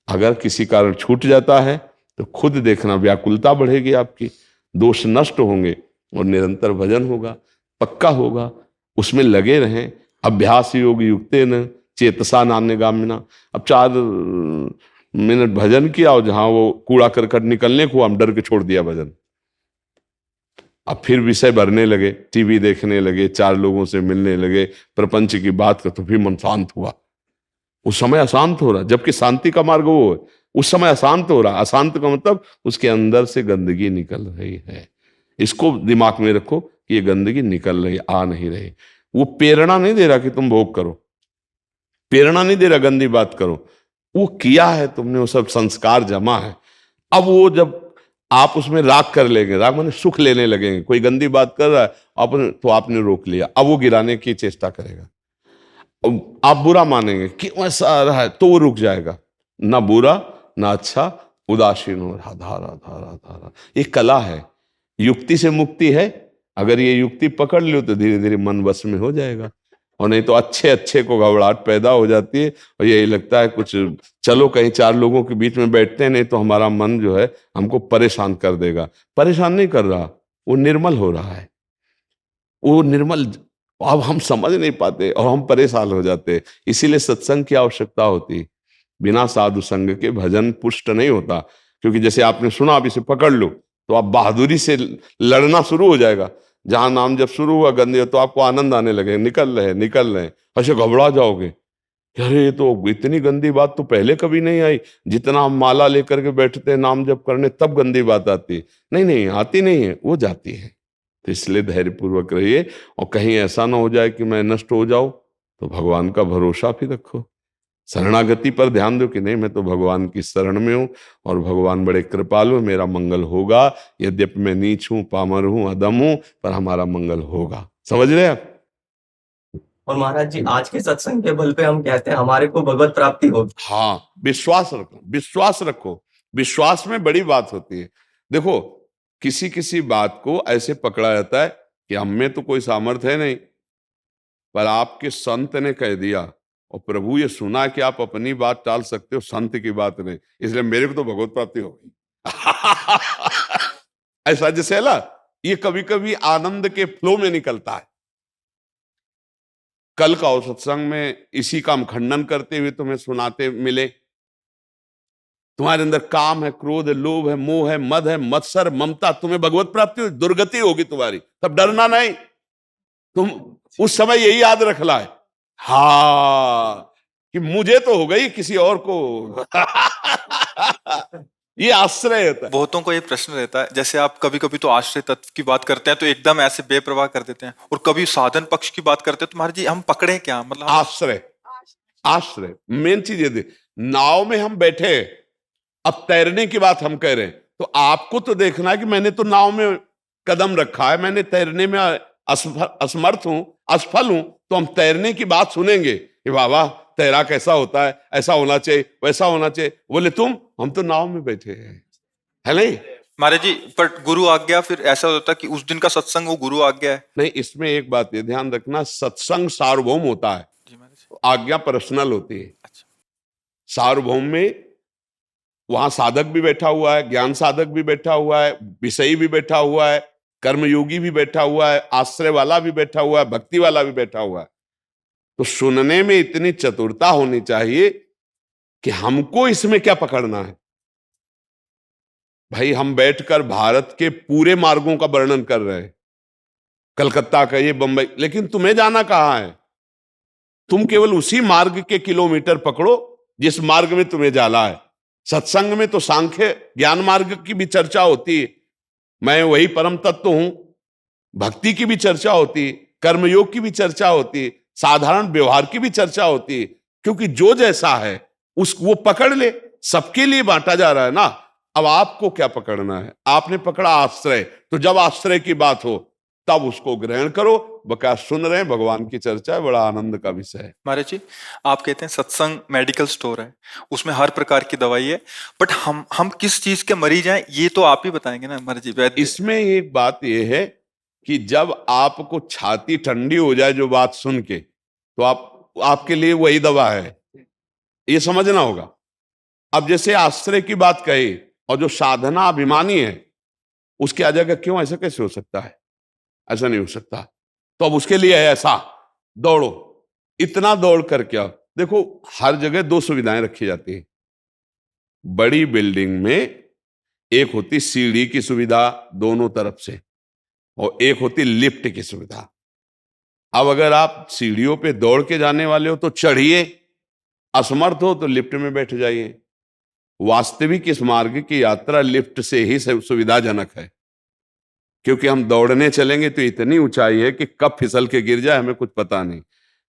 अगर किसी कारण छूट जाता है तो खुद देखना, व्याकुलता बढ़ेगी आपकी, दोष नष्ट होंगे और निरंतर भजन होगा, पक्का होगा। उसमें लगे रहें। अभ्यास योग युक्तेन चेतसा नान्यगामिना। अब 4 मिनट भजन किया और जहां वो कूड़ा करकट निकलने को हम डर के छोड़ दिया भजन। अब फिर विषय भरने लगे, टीवी देखने लगे, चार लोगों से मिलने लगे, प्रपंच की बात का, तो फिर मन शांत हुआ। उस समय अशांत हो रहा, जबकि शांति का मार्ग वो है। उस समय अशांत हो रहा, अशांत का मतलब उसके अंदर से गंदगी निकल रही है। इसको दिमाग में रखो कि ये गंदगी निकल रही, आ नहीं रही। वो प्रेरणा नहीं दे रहा कि तुम भोग करो, प्रेरणा नहीं दे रहा गंदी बात करो। वो किया है तुमने, वो सब संस्कार जमा है। अब वो जब आप उसमें राग कर लेंगे, राग माने सुख लेने लगेंगे, कोई गंदी बात कर रहा है आपने, तो आपने रोक लिया, अब वो गिराने की चेष्टा करेगा। आप बुरा मानेंगे कि ऐसा आ रहा है, तो वो रुक जाएगा। ना बुरा ना अच्छा, उदासीन हो रहा, धारा धारा धारा। ये कला है, युक्ति से मुक्ति है। अगर ये युक्ति पकड़ लो तो धीरे धीरे मन वश में हो जाएगा, और नहीं तो अच्छे अच्छे को घबराहट पैदा हो जाती है, और यही लगता है कुछ चलो कहीं चार लोगों के बीच में बैठते हैं, नहीं तो हमारा मन जो है हमको परेशान कर देगा। परेशान नहीं कर रहा, वो निर्मल हो रहा है, वो निर्मल। अब हम समझ नहीं पाते और हम परेशान हो जाते। इसीलिए सत्संग की आवश्यकता होती। बिना साधु संग के भजन पुष्ट नहीं होता। क्योंकि जैसे आपने सुना, अब इसे पकड़ लो तो आप बहादुरी से लड़ना शुरू हो जाएगा। जहां नाम जब शुरू हुआ गंदे, तो आपको आनंद आने लगे, निकल रहे, ऐसे घबरा जाओगे, अरे ये तो इतनी गंदी बात तो पहले कभी नहीं आई। जितना हम माला लेकर के बैठते हैं नाम जप करने, तब गंदी बात आती है। नहीं, आती नहीं है, वो जाती है। तो इसलिए धैर्यपूर्वक रहिए, और कहीं ऐसा ना हो जाए कि मैं नष्ट हो जाऊं, तो भगवान का भरोसा भी रखो। शरणागति पर ध्यान दो कि नहीं, मैं तो भगवान की शरण में हूं, और भगवान बड़े कृपालु, मेरा मंगल होगा। यद्यपि मैं नीच हूं, पामर हूं, अदम हूं, पर हमारा मंगल होगा। समझ रहे आप? और महाराज जी, आज के सत्संग के बल पे हम कहते हैं हमारे को भगवत प्राप्ति होगी। हाँ, विश्वास रखो, विश्वास रखो। विश्वास में बड़ी बात होती है। देखो, किसी किसी बात को ऐसे पकड़ा जाता है कि हम में तो कोई सामर्थ्य है नहीं, पर आपके संत ने कह दिया, और प्रभु ये सुना कि आप अपनी बात टाल सकते हो, संत की बात नहीं, इसलिए मेरे को तो भगवत प्राप्ति हो गई। ऐसा जैसे है ना, ये कभी कभी आनंद के फ्लो में निकलता है। कल का सत्संग में इसी का हम खंडन करते हुए तुम्हें सुनाते मिले। तुम्हारे अंदर काम है, क्रोध है, लोभ है, मोह है, मद है, मत्सर, ममता, तुम्हें भगवत प्राप्ति हो, दुर्गति होगी तुम्हारी, तब डरना नहीं। तुम उस समय यही याद रखना है, हाँ, कि मुझे तो हो गई, किसी और को ये आश्रय होता है। बहुतों को ये प्रश्न रहता है, जैसे आप कभी कभी तो आश्रय तत्व की बात करते हैं तो एकदम ऐसे बेप्रवाह कर देते हैं, और कभी साधन पक्ष की बात करते हैं तो महाराज जी हम पकड़े क्या, मतलब आश्रय, आश्रय मेन चीज ये दे। नाव में हम बैठे, अब तैरने की बात हम कह रहे हैं, तो आपको तो देखना है कि मैंने तो नाव में कदम रखा है, मैंने तैरने में असमर्थ हूं, असफल हूं, तो हम तैरने की बात सुनेंगे कि बाबा तैरा कैसा होता है, ऐसा होना चाहिए, वैसा होना चाहिए। बोले तुम, हम तो नाव में बैठे हैं, है नहीं महाराज जी। पर गुरु आज्ञा, फिर ऐसा होता है कि उस दिन का सत्संग वो गुरु आज्ञा है। नहीं, इसमें एक बात ये ध्यान रखना, सत्संग सार्वभौम होता है, जी महाराज। आज्ञा पर्सनल होती है। अच्छा। सार्वभौम में वहां साधक भी बैठा हुआ है, ज्ञान साधक भी बैठा हुआ है, विषयी भी बैठा हुआ है, कर्मयोगी भी बैठा हुआ है, आश्रय वाला भी बैठा हुआ है, भक्ति वाला भी बैठा हुआ है। तो सुनने में इतनी चतुरता होनी चाहिए कि हमको इसमें क्या पकड़ना है। भाई हम बैठकर भारत के पूरे मार्गों का वर्णन कर रहे हैं, कलकत्ता का, ये बंबई, लेकिन तुम्हें जाना कहां है? तुम केवल उसी मार्ग के किलोमीटर पकड़ो जिस मार्ग में तुम्हें जाना है। सत्संग में तो सांख्य ज्ञान मार्ग की भी चर्चा होती है, मैं वही परम तत्व हूं, भक्ति की भी चर्चा होती है, कर्मयोग की भी चर्चा होती है, साधारण व्यवहार की भी चर्चा होती है। क्योंकि जो जैसा है वो पकड़ ले, सबके लिए बांटा जा रहा है ना। अब आपको क्या पकड़ना है? आपने पकड़ा आश्रय, तो जब आश्रय की बात हो तब उसको ग्रहण करो। बकाया सुन रहे हैं, भगवान की चर्चा है, बड़ा आनंद का विषय है। महाराज जी, आप कहते हैं सत्संग मेडिकल स्टोर है, उसमें हर प्रकार की दवाई है, बट हम किस चीज के मरीज हैं ये तो आप ही बताएंगे ना महाराज जी। वैद्य। इसमें एक बात यह है कि जब आपको छाती ठंडी हो जाए जो बात सुन के, तो आपके लिए वही दवा है, ये समझना होगा। अब जैसे आश्रय की बात कही, और जो साधना अभिमानी है उसके आ जाएगा, क्यों ऐसा कैसे हो सकता है? ऐसा नहीं हो सकता। तो अब उसके लिए है ऐसा, दौड़ो, इतना दौड़ करके आओ। देखो, हर जगह दो सुविधाएं रखी जाती है, बड़ी बिल्डिंग में एक होती सीढ़ी की सुविधा दोनों तरफ से और एक होती लिफ्ट की सुविधा। अब अगर आप सीढ़ियों पे दौड़ के जाने वाले हो तो चढ़िए, असमर्थ हो तो लिफ्ट में बैठ जाइए। वास्तविक इस मार्ग की यात्रा लिफ्ट से ही सुविधाजनक है, क्योंकि हम दौड़ने चलेंगे तो इतनी ऊंचाई है कि कब फिसल के गिर जाए हमें कुछ पता नहीं,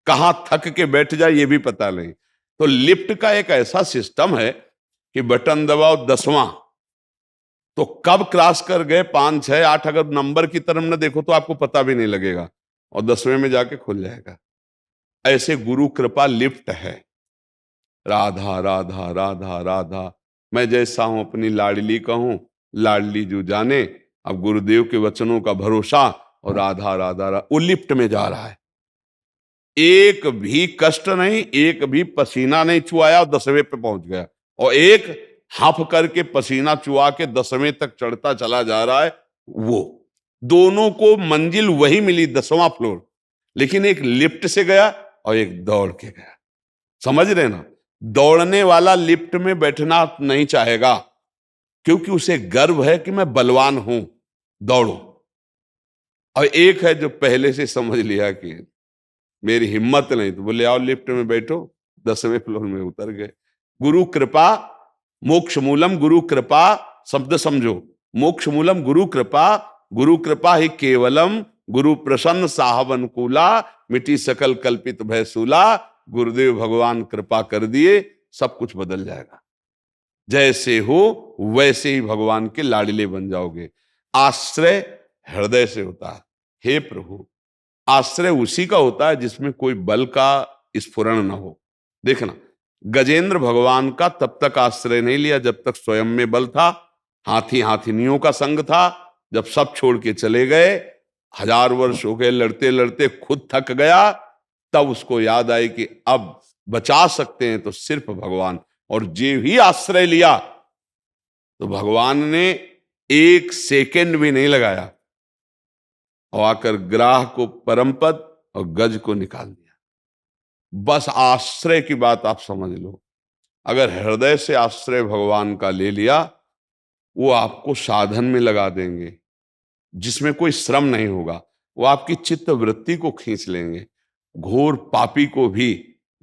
कहां थक के बैठ जाए ये भी पता नहीं। तो लिफ्ट का एक ऐसा सिस्टम है कि बटन दबाओ 10वां, तो कब क्रॉस कर गए 5, 6, 8, अगर नंबर की तरफ न देखो तो आपको पता भी नहीं लगेगा और 10वें में जाके खुल जाएगा। ऐसे गुरु कृपा लिफ्ट है। राधा राधा राधा राधा, मैं जैसा हूं अपनी लाडली कहूं, लाडली जो जाने। अब गुरुदेव के वचनों का भरोसा और राधा राधा राधा, वो लिफ्ट में जा रहा है। एक भी कष्ट नहीं, एक भी पसीना नहीं चुआया और 10वें पे पहुंच गया, और एक हाफ करके पसीना चुआ के 10वें तक चढ़ता चला जा रहा है। वो दोनों को मंजिल वही मिली 10वां फ्लोर, लेकिन एक लिफ्ट से गया और एक दौड़ के गया। समझ रहे ना? दौड़ने वाला लिफ्ट में बैठना नहीं चाहेगा, क्योंकि उसे गर्व है कि मैं बलवान हूं, दौड़ो। और एक है जो पहले से समझ लिया कि मेरी हिम्मत नहीं, तो बोले आओ लिफ्ट में बैठो, 10वें फ्लोर में उतर गए। गुरु कृपा मोक्ष मूलम, गुरु कृपा शब्द समझो, मोक्ष मूलम गुरु कृपा, गुरु कृपा ही केवलम, गुरु प्रसन्न साहब अनुकूला, मिटी सकल कल्पित भयसूला। गुरुदेव भगवान कृपा कर दिए, सब कुछ बदल जाएगा। जैसे हो वैसे ही भगवान के लाडले बन जाओगे। आश्रय हृदय से होता है। हे प्रभु, आश्रय उसी का होता है जिसमें कोई बल का स्फुरण न हो। देखना, गजेंद्र भगवान का तब तक आश्रय नहीं लिया जब तक स्वयं में बल था, हाथी हाथिनियों का संग था। जब सब छोड़ के चले गए, 1000 वर्ष हो गए लड़ते लड़ते, खुद थक गया, तब उसको याद आई कि अब बचा सकते हैं तो सिर्फ भगवान। और जे ही आश्रय लिया तो भगवान ने 1 सेकेंड भी नहीं लगाया और आकर ग्राह को परमपद और गज को निकाल दिया। बस आश्रय की बात आप समझ लो। अगर हृदय से आश्रय भगवान का ले लिया, वो आपको साधन में लगा देंगे जिसमें कोई श्रम नहीं होगा। वो आपकी चित्त वृत्ति को खींच लेंगे। घोर पापी को भी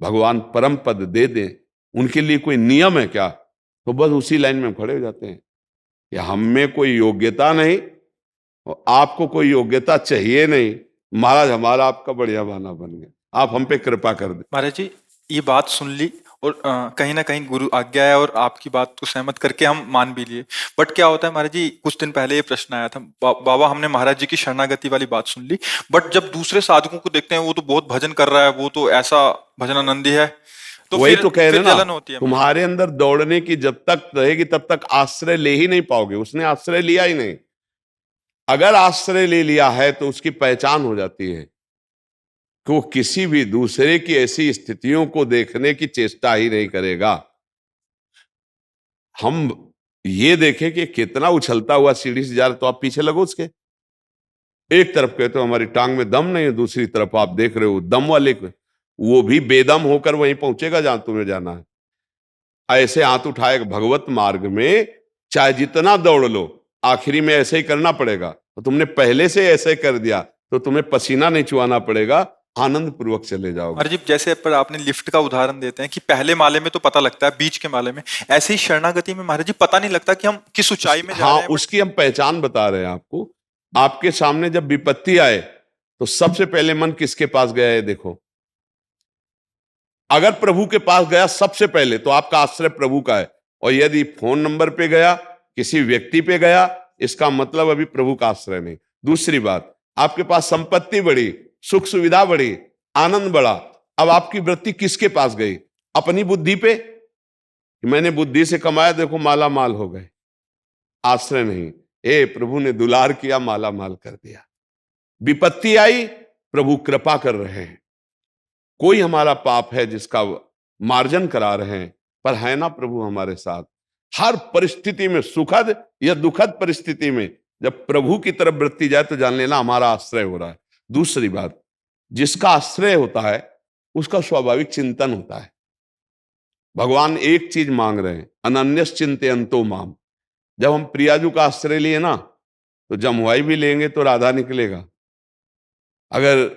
भगवान परम पद दे दें, उनके लिए कोई नियम है क्या? तो बस उसी लाइन में खड़े हो जाते हैं कि हम में कोई योग्यता नहीं और आपको कोई योग्यता चाहिए नहीं, महाराज हमारा आपका बढ़िया बहाना बन गया, आप हम पे कृपा कर दे। महाराज जी, ये बात सुन ली और कहीं ना कहीं गुरु आज्ञा है और आपकी बात को सहमत करके हम मान भी लिए। बट क्या होता है महाराज जी, कुछ दिन पहले ये प्रश्न आया था, बाबा हमने महाराज जी की शरणागति वाली बात सुन ली, बट जब दूसरे साधकों को देखते हैं वो तो बहुत भजन कर रहा है, वो तो ऐसा भजनानंदी है, तो वही फिर तो कह रहे फिर ना, जलन होती है। तुम्हारे अंदर दौड़ने की जब तक रहेगी तब तक आश्रय ले ही नहीं पाओगे। उसने आश्रय लिया ही नहीं। अगर आश्रय ले लिया है तो उसकी पहचान हो जाती है कि वो किसी भी दूसरे की ऐसी स्थितियों को देखने की चेष्टा ही नहीं करेगा। हम ये देखें कि कितना उछलता हुआ सीढ़ी से जा रहा, तो आप पीछे लगो उसके। एक तरफ कहते हो हमारी टांग में दम नहीं है, दूसरी तरफ आप देख रहे हो दम वाले को, वो भी बेदम होकर वहीं पहुंचेगा जहां तुम्हें जाना है। ऐसे हाथ उठाए भगवत मार्ग में चाहे जितना दौड़ लो, आखिरी में ऐसे ही करना पड़ेगा। तो तुमने पहले से ऐसे कर दिया तो तुम्हें पसीना नहीं चुआना पड़ेगा, आनंद पूर्वक चले जाओगे। महाराज जी, जैसे पर आपने लिफ्ट का उदाहरण देते हैं कि पहले माले में तो पता लगता है, बीच के माले में, ऐसे ही शरणागति में महाराज जी पता नहीं लगता कि हम किस ऊंचाई में जा रहे हैं। उसकी हम पहचान बता रहे हैं आपको। आपके सामने जब विपत्ति आए तो सबसे पहले मन किसके पास गया है? देखो, अगर प्रभु के पास गया सबसे पहले तो आपका आश्रय प्रभु का है। और यदि फोन नंबर पे गया, किसी व्यक्ति पे गया, इसका मतलब अभी प्रभु का आश्रय नहीं। दूसरी बात, आपके पास संपत्ति बढ़ी, सुख सुविधा बढ़ी, आनंद बढ़ा, अब आपकी वृत्ति किसके पास गई? अपनी बुद्धि पे, मैंने बुद्धि से कमाया, देखो माला माल हो गए। आश्रय नहीं, प्रभु ने दुलार किया, माला माल कर दिया। विपत्ति आई, प्रभु कृपा कर रहे हैं। कोई हमारा पाप है जिसका मार्जन करा रहे हैं, पर है ना प्रभु हमारे साथ। हर परिस्थिति में, सुखद या दुखद परिस्थिति में, जब प्रभु की तरफ वृत्ति जाए तो जान लेना हमारा आश्रय हो रहा है। दूसरी बात, जिसका आश्रय होता है उसका स्वाभाविक चिंतन होता है। भगवान एक चीज मांग रहे हैं, अनन्यस चिंतयन्तो माम। जब हम प्रियाजू का आश्रय लिए ना, तो जमुआई भी लेंगे तो राधा निकलेगा। अगर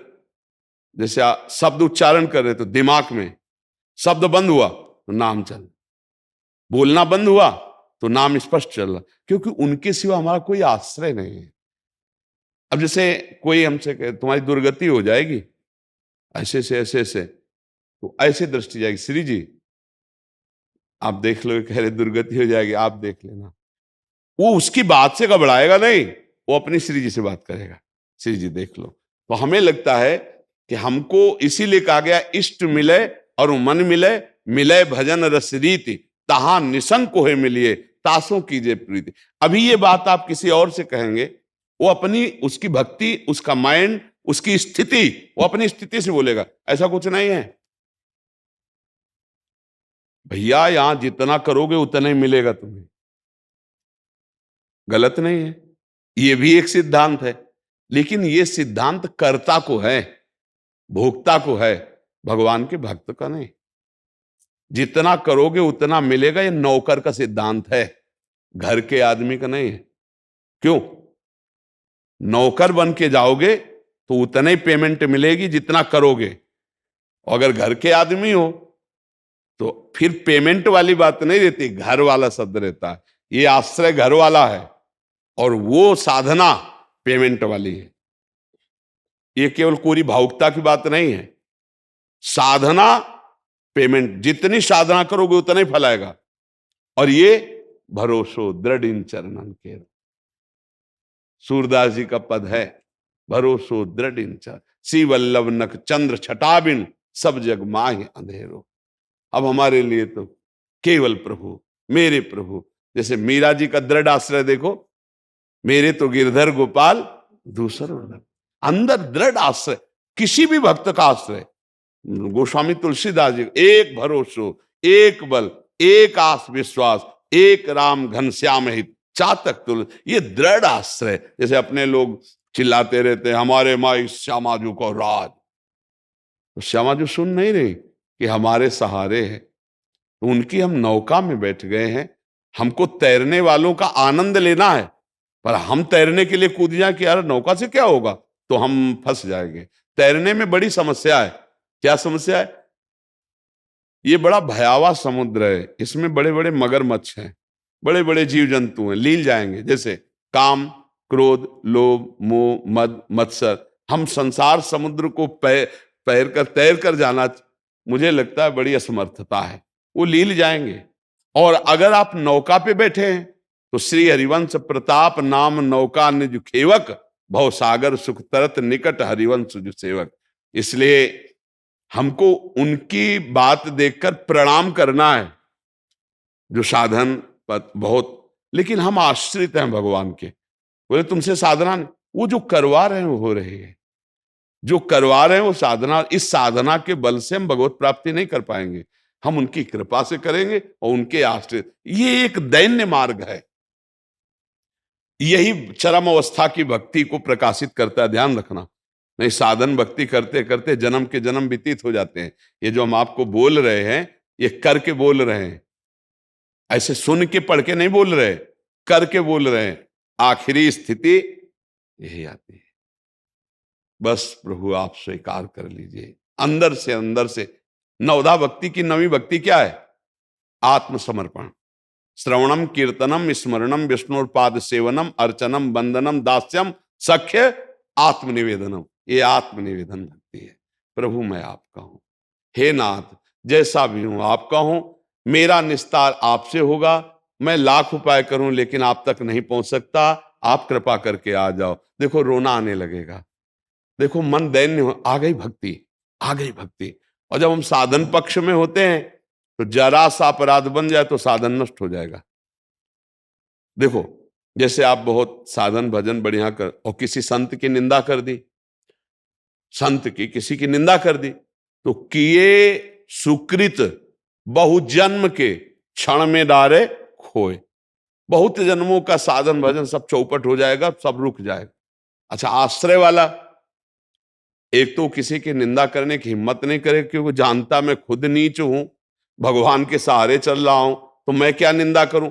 जैसे शब्द उच्चारण कर रहे तो दिमाग में शब्द बंद हुआ तो नाम चल, बोलना बंद हुआ तो नाम स्पष्ट चल रहा, क्योंकि उनके सिवा हमारा कोई आश्रय नहीं है। अब जैसे कोई हमसे कहे तुम्हारी दुर्गति हो जाएगी, ऐसे से ऐसे से, तो ऐसे दृष्टि जाएगी, श्री जी आप देख लो, कह रहे दुर्गति हो जाएगी, आप देख लेना। वो उसकी बात से घबराएगा नहीं, वो अपनी श्री जी से बात करेगा, श्री जी देख लो। तो हमें लगता है कि हमको इसीलिए कहा गया इष्ट मिले और मन मिले, मिले भजन रस रीति, तहां निसंक होए मिलिए, तासों कीजिए प्रीति। अभी ये बात आप किसी और से कहेंगे, वो अपनी उसकी भक्ति, उसका माइंड, उसकी स्थिति, वो अपनी स्थिति से बोलेगा, ऐसा कुछ नहीं है भैया, यहां जितना करोगे उतना ही मिलेगा तुम्हें, गलत नहीं है, ये भी एक सिद्धांत है। लेकिन ये सिद्धांत कर्ता को है, भोक्ता को है, भगवान के भक्त का नहीं। जितना करोगे उतना मिलेगा, ये नौकर का सिद्धांत है, घर के आदमी का नहीं है। क्यों? नौकर बन के जाओगे तो उतना ही पेमेंट मिलेगी जितना करोगे, अगर घर के आदमी हो तो फिर पेमेंट वाली बात नहीं रहती, घर वाला शब्द रहता है। ये आश्रय घर वाला है और वो साधना पेमेंट वाली है। ये केवल कोरी भावुकता की बात नहीं है, साधना पेमेंट, जितनी साधना करोगे उतना ही फल आएगा। और ये भरोसो दृढ़ इन चरणन के, सूरदास जी का पद है, भरोसो दृढ़ इन चरण, श्री वल्लभ नख चंद्र छटाबिन, सब जग माहि अंधेरो। अब हमारे लिए तो केवल प्रभु, मेरे प्रभु। जैसे मीरा जी का दृढ़ आश्रय देखो, मेरे तो गिरधर गोपाल दूसर वल्लभ, अंदर दृढ़ आश्रय, किसी भी भक्त का आश्रय। गोस्वामी तुलसीदास जी, एक भरोसो, एक बल, एक आस विश्वास, एक राम घनश्याम हित, चातक तुल, ये दृढ़ आश्रय। जैसे अपने लोग चिल्लाते रहते हैं हमारे माई श्यामाजू को राज, तो श्यामाजू सुन नहीं रही कि हमारे सहारे है, तो उनकी हम नौका में बैठ गए हैं। हमको तैरने वालों का आनंद लेना है, पर हम तैरने के लिए कूद जाए कि यार नौका से क्या होगा, तो हम फंस जाएंगे। तैरने में बड़ी समस्या है। क्या समस्या है? ये बड़ा भयावह समुद्र है, इसमें बड़े बड़े मगरमच्छ हैं, बड़े बड़े जीव जंतु हैं, लील जाएंगे। जैसे काम, क्रोध, लोभ, मोह, मद, मत्सर। हम संसार समुद्र को तैर कर जाना, मुझे लगता है बड़ी असमर्थता है, वो लील जाएंगे। और अगर आप नौका पे बैठे हैं तो श्री हरिवंश प्रताप नाम नौका निज खेवक, भव सागर सुख तरत निकट हरिवंश जो सेवक। इसलिए हमको उनकी बात देखकर प्रणाम करना है, जो साधन पद बहुत, लेकिन हम आश्रित हैं भगवान के। बोले तुमसे साधना नहीं, वो जो करवा रहे हैं वो हो रही है, जो करवा रहे हैं वो साधना। इस साधना के बल से हम भगवत प्राप्ति नहीं कर पाएंगे, हम उनकी कृपा से करेंगे और उनके आश्रित। ये एक दैन्य मार्ग है, यही चरम अवस्था की भक्ति को प्रकाशित करता है, ध्यान रखना। नहीं, साधन भक्ति करते करते जन्म के जन्म व्यतीत हो जाते हैं। ये जो हम आपको बोल रहे हैं, ये करके बोल रहे हैं, ऐसे सुन के पढ़ के नहीं बोल रहे, करके बोल रहे हैं। आखिरी स्थिति यही आती है। बस प्रभु आप स्वीकार कर लीजिए अंदर से। नवधा भक्ति की नवी भक्ति क्या है? आत्मसमर्पण। श्रवणम कीर्तनम स्मरणम विष्णुपाद सेवनम अर्चनम वंदनम दास्यम सख्य आत्मनिवेदनम। ये आत्मनिवेदन भक्ति है। प्रभु मैं आपका हूं, हे नाथ जैसा भी हूं आपका हूं, मेरा निस्तार आपसे होगा। मैं लाख उपाय करूं लेकिन आप तक नहीं पहुंच सकता, आप कृपा करके आ जाओ। देखो रोना आने लगेगा, देखो मन दैन्य, आ गई भक्ति, आ गई भक्ति। और जब हम साधन पक्ष में होते हैं तो जरा सा अपराध बन जाए तो साधन नष्ट हो जाएगा। देखो जैसे आप बहुत साधन भजन बढ़िया कर और किसी संत की निंदा कर दी, संत की किसी की निंदा कर दी, तो किए सुकृत बहु जन्म के क्षण में डारे खोए। बहुत जन्मों का साधन भजन सब चौपट हो जाएगा, सब रुक जाएगा। अच्छा, आश्रय वाला एक तो किसी की निंदा करने की हिम्मत नहीं करे क्योंकि जानता मैं खुद नीच हूं, भगवान के सहारे चल रहा हूं, तो मैं क्या निंदा करूं?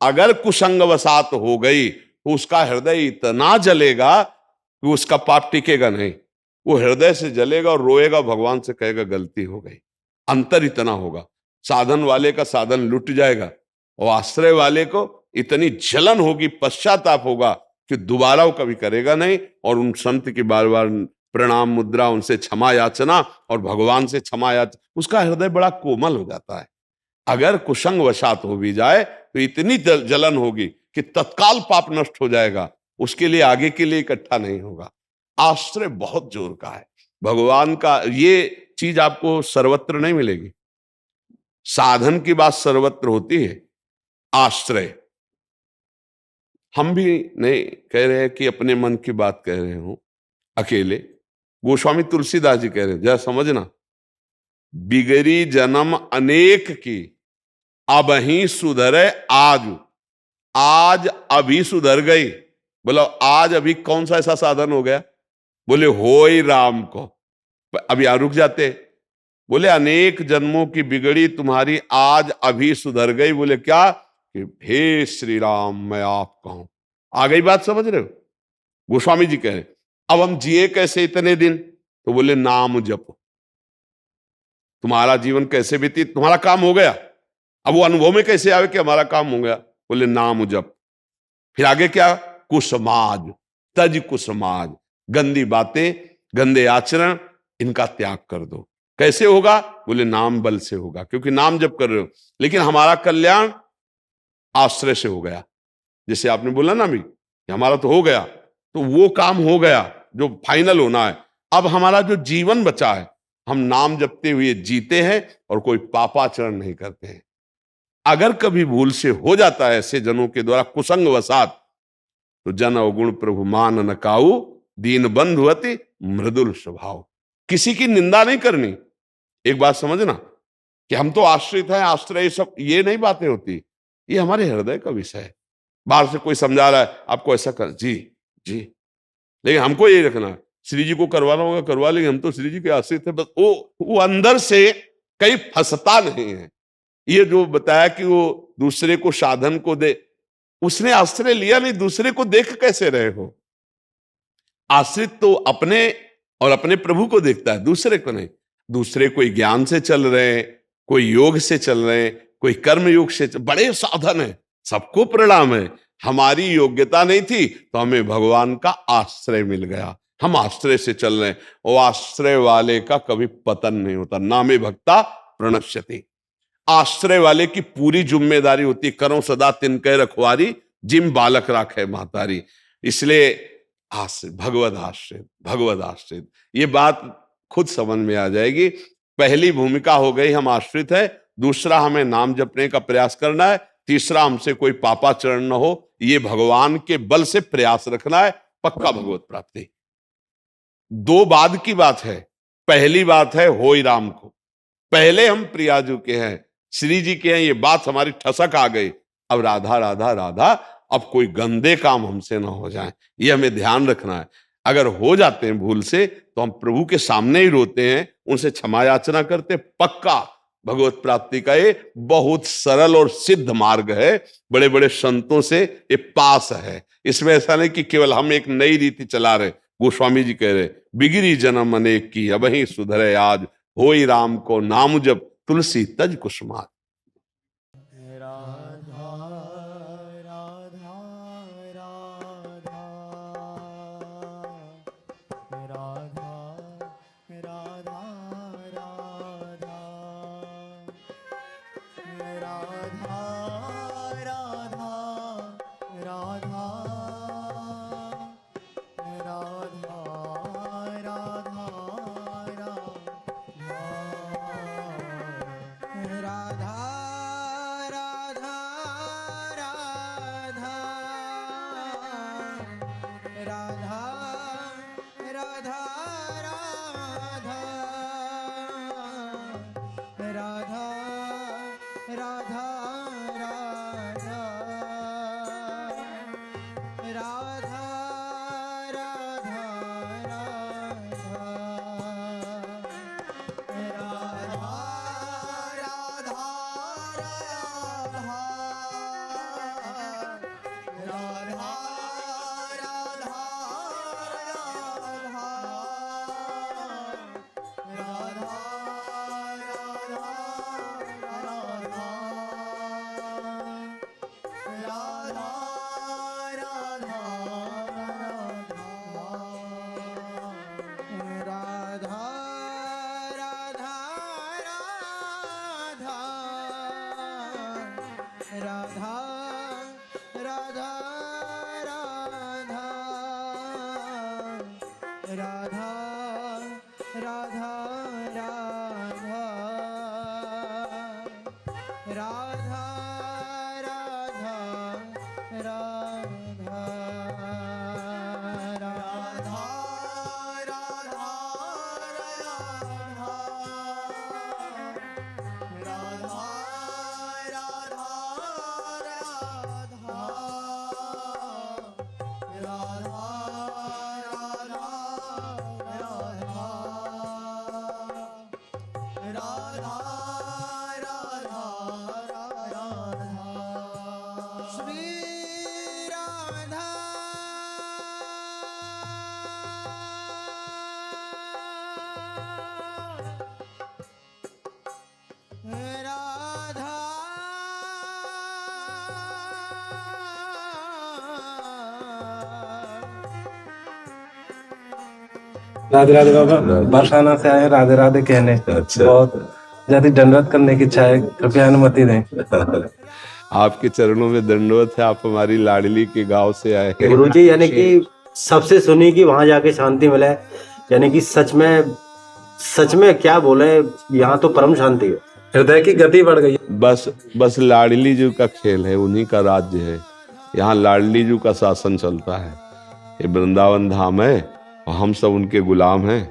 अगर कुसंग वसात हो गई तो उसका हृदय इतना जलेगा कि उसका पाप टिकेगा नहीं। वो हृदय से जलेगा और रोएगा, भगवान से कहेगा गलती हो गई। अंतर इतना होगा, साधन वाले का साधन लुट जाएगा और आश्रय वाले को इतनी जलन होगी, पश्चाताप होगा कि दोबारा वो कभी करेगा नहीं। और उन संत की बार बार प्रणाम मुद्रा, उनसे क्षमा याचना और भगवान से क्षमा याचना, उसका हृदय बड़ा कोमल हो जाता है। अगर कुसंग वशात हो भी जाए तो इतनी जलन होगी कि तत्काल पाप नष्ट हो जाएगा, उसके लिए आगे के लिए इकट्ठा नहीं होगा। आश्रय बहुत जोर का है भगवान का। ये चीज आपको सर्वत्र नहीं मिलेगी। साधन की बात सर्वत्र होती है, आश्रय हम भी नहीं कह रहे हैं कि अपने मन की बात कह रहे हो अकेले। गोस्वामी तुलसीदास जी कह रहे हैं, जरा समझना, बिगड़ी जन्म अनेक की अब ही सुधरे आज, आज अभी सुधर गई। बोलो आज अभी कौन सा ऐसा साधन हो गया? बोले हो ही राम को। अब यहां रुक जाते। बोले अनेक जन्मों की बिगड़ी तुम्हारी आज अभी सुधर गई। बोले क्या? कि हे श्री राम मैं आपका हूं। आ गई बात, समझ रहे हो? गोस्वामी जी कह रहे अब हम जिए कैसे इतने दिन? तो बोले नाम जपो। तुम्हारा जीवन कैसे बीती? तुम्हारा काम हो गया। अब वो अनुभव में कैसे आवे कि हमारा काम हो गया? बोले नाम जप। फिर आगे क्या? कुसमाज, तज कुसमाज, गंदी बातें, गंदे आचरण, इनका त्याग कर दो। कैसे होगा? बोले नाम बल से होगा, क्योंकि नाम जप कर रहे हो। लेकिन हमारा कल्याण आश्रय से हो गया। जैसे आपने बोला ना अभी, हमारा तो हो गया, तो वो काम हो गया जो फाइनल होना है। अब हमारा जो जीवन बचा है, हम नाम जपते हुए जीते हैं और कोई पापाचरण नहीं करते हैं। अगर कभी भूल से हो जाता है ऐसे जनों के द्वारा कुसंग वसात, तो जन अवगुण प्रभु मान न काऊ, दीन बंधु अति मृदुल स्वभाव। किसी की निंदा नहीं करनी। एक बात समझना कि हम तो आश्रित हैं, आश्रय, सब ये नहीं बातें होती, ये हमारे हृदय का विषय है। बाहर से कोई समझा रहा है आपको ऐसा कर, जी जी, लेकिन हमको ये रखना है श्री जी को करवाना होगा करवा लेंगे, हम तो श्री जी के आश्रित है बस। वो अंदर से कहीं फंसता नहीं है। ये जो बताया कि वो दूसरे को साधन को दे, उसने आश्रय लिया नहीं, दूसरे को देख कैसे रहे हो? आश्रित तो अपने और अपने प्रभु को देखता है, दूसरे को नहीं। दूसरे कोई ज्ञान से चल रहे हैं, कोई योग से चल रहे हैं, कोई कर्म योग से बड़े साधन है, सबको प्रणाम है। हमारी योग्यता नहीं थी तो हमें भगवान का आश्रय मिल गया, हम आश्रय से चल रहे हैं। और आश्रय वाले का कभी पतन नहीं होता। नामे भक्ता प्रणश्यति। आश्रय वाले की पूरी जिम्मेदारी होती, करो सदा तिनके रखवारी, जिम बालक राखे महतारी। इसलिए आश्रित, भगवद आश्रित, भगवद आश्रित, ये बात खुद समझ में आ जाएगी। पहली भूमिका हो गई हम आश्रित है, दूसरा हमें नाम जपने का प्रयास करना है, तीसरा हमसे कोई पापाचरण न हो, ये भगवान के बल से प्रयास रखना है, पक्का भगवत प्राप्ति। दो बाद की बात है। पहली बात है होई राम को, पहले हम प्रियाजू के हैं, श्री जी के हैं, ये बात हमारी ठसक आ गई। अब राधा राधा राधा, अब कोई गंदे काम हमसे ना हो जाए, ये हमें ध्यान रखना है। अगर हो जाते हैं भूल से तो हम प्रभु के सामने ही रोते हैं, उनसे क्षमा याचना करते। पक्का भगवत प्राप्ति का ये बहुत सरल और सिद्ध मार्ग है, बड़े बड़े संतों से ये पास है। इसमें ऐसा नहीं कि केवल हम एक नई रीति चला रहे। गोस्वामी जी कह रहे बिगड़ी जन्म अनेक की अब ही सुधरे आज, होई राम को नाम जप तुलसी तज कुसुमात। राधा राधा राधा राधा राधा राधा राधा राधा राधे राधे बाबा, बरसाना से आए राधे राधे कहने। अच्छा। बहुत ज्यादा दंडवत करने की इच्छा है, कृपया अनुमति दें। आपके चरणों में दंडवत है, आप हमारी लाडली के गांव से आए हैं। गुरु जी, यानी कि सबसे सुनी कि वहां जाके शांति मिले, यानी कि सच में क्या बोले, यहाँ तो परम शांति है, हृदय की गति बढ़ गई। बस लाडली जी का खेल है, उन्हीं का राज्य है। यहाँ लाडली जी का शासन चलता है। ये वृंदावन धाम है और हम सब उनके गुलाम हैं।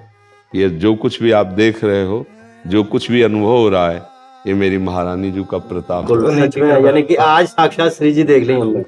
ये जो कुछ भी आप देख रहे हो, जो कुछ भी अनुभव हो रहा है, ये मेरी महारानी जी का प्रताप है। सच में, यानी कि आज साक्षात श्री जी देख लें हम लोग।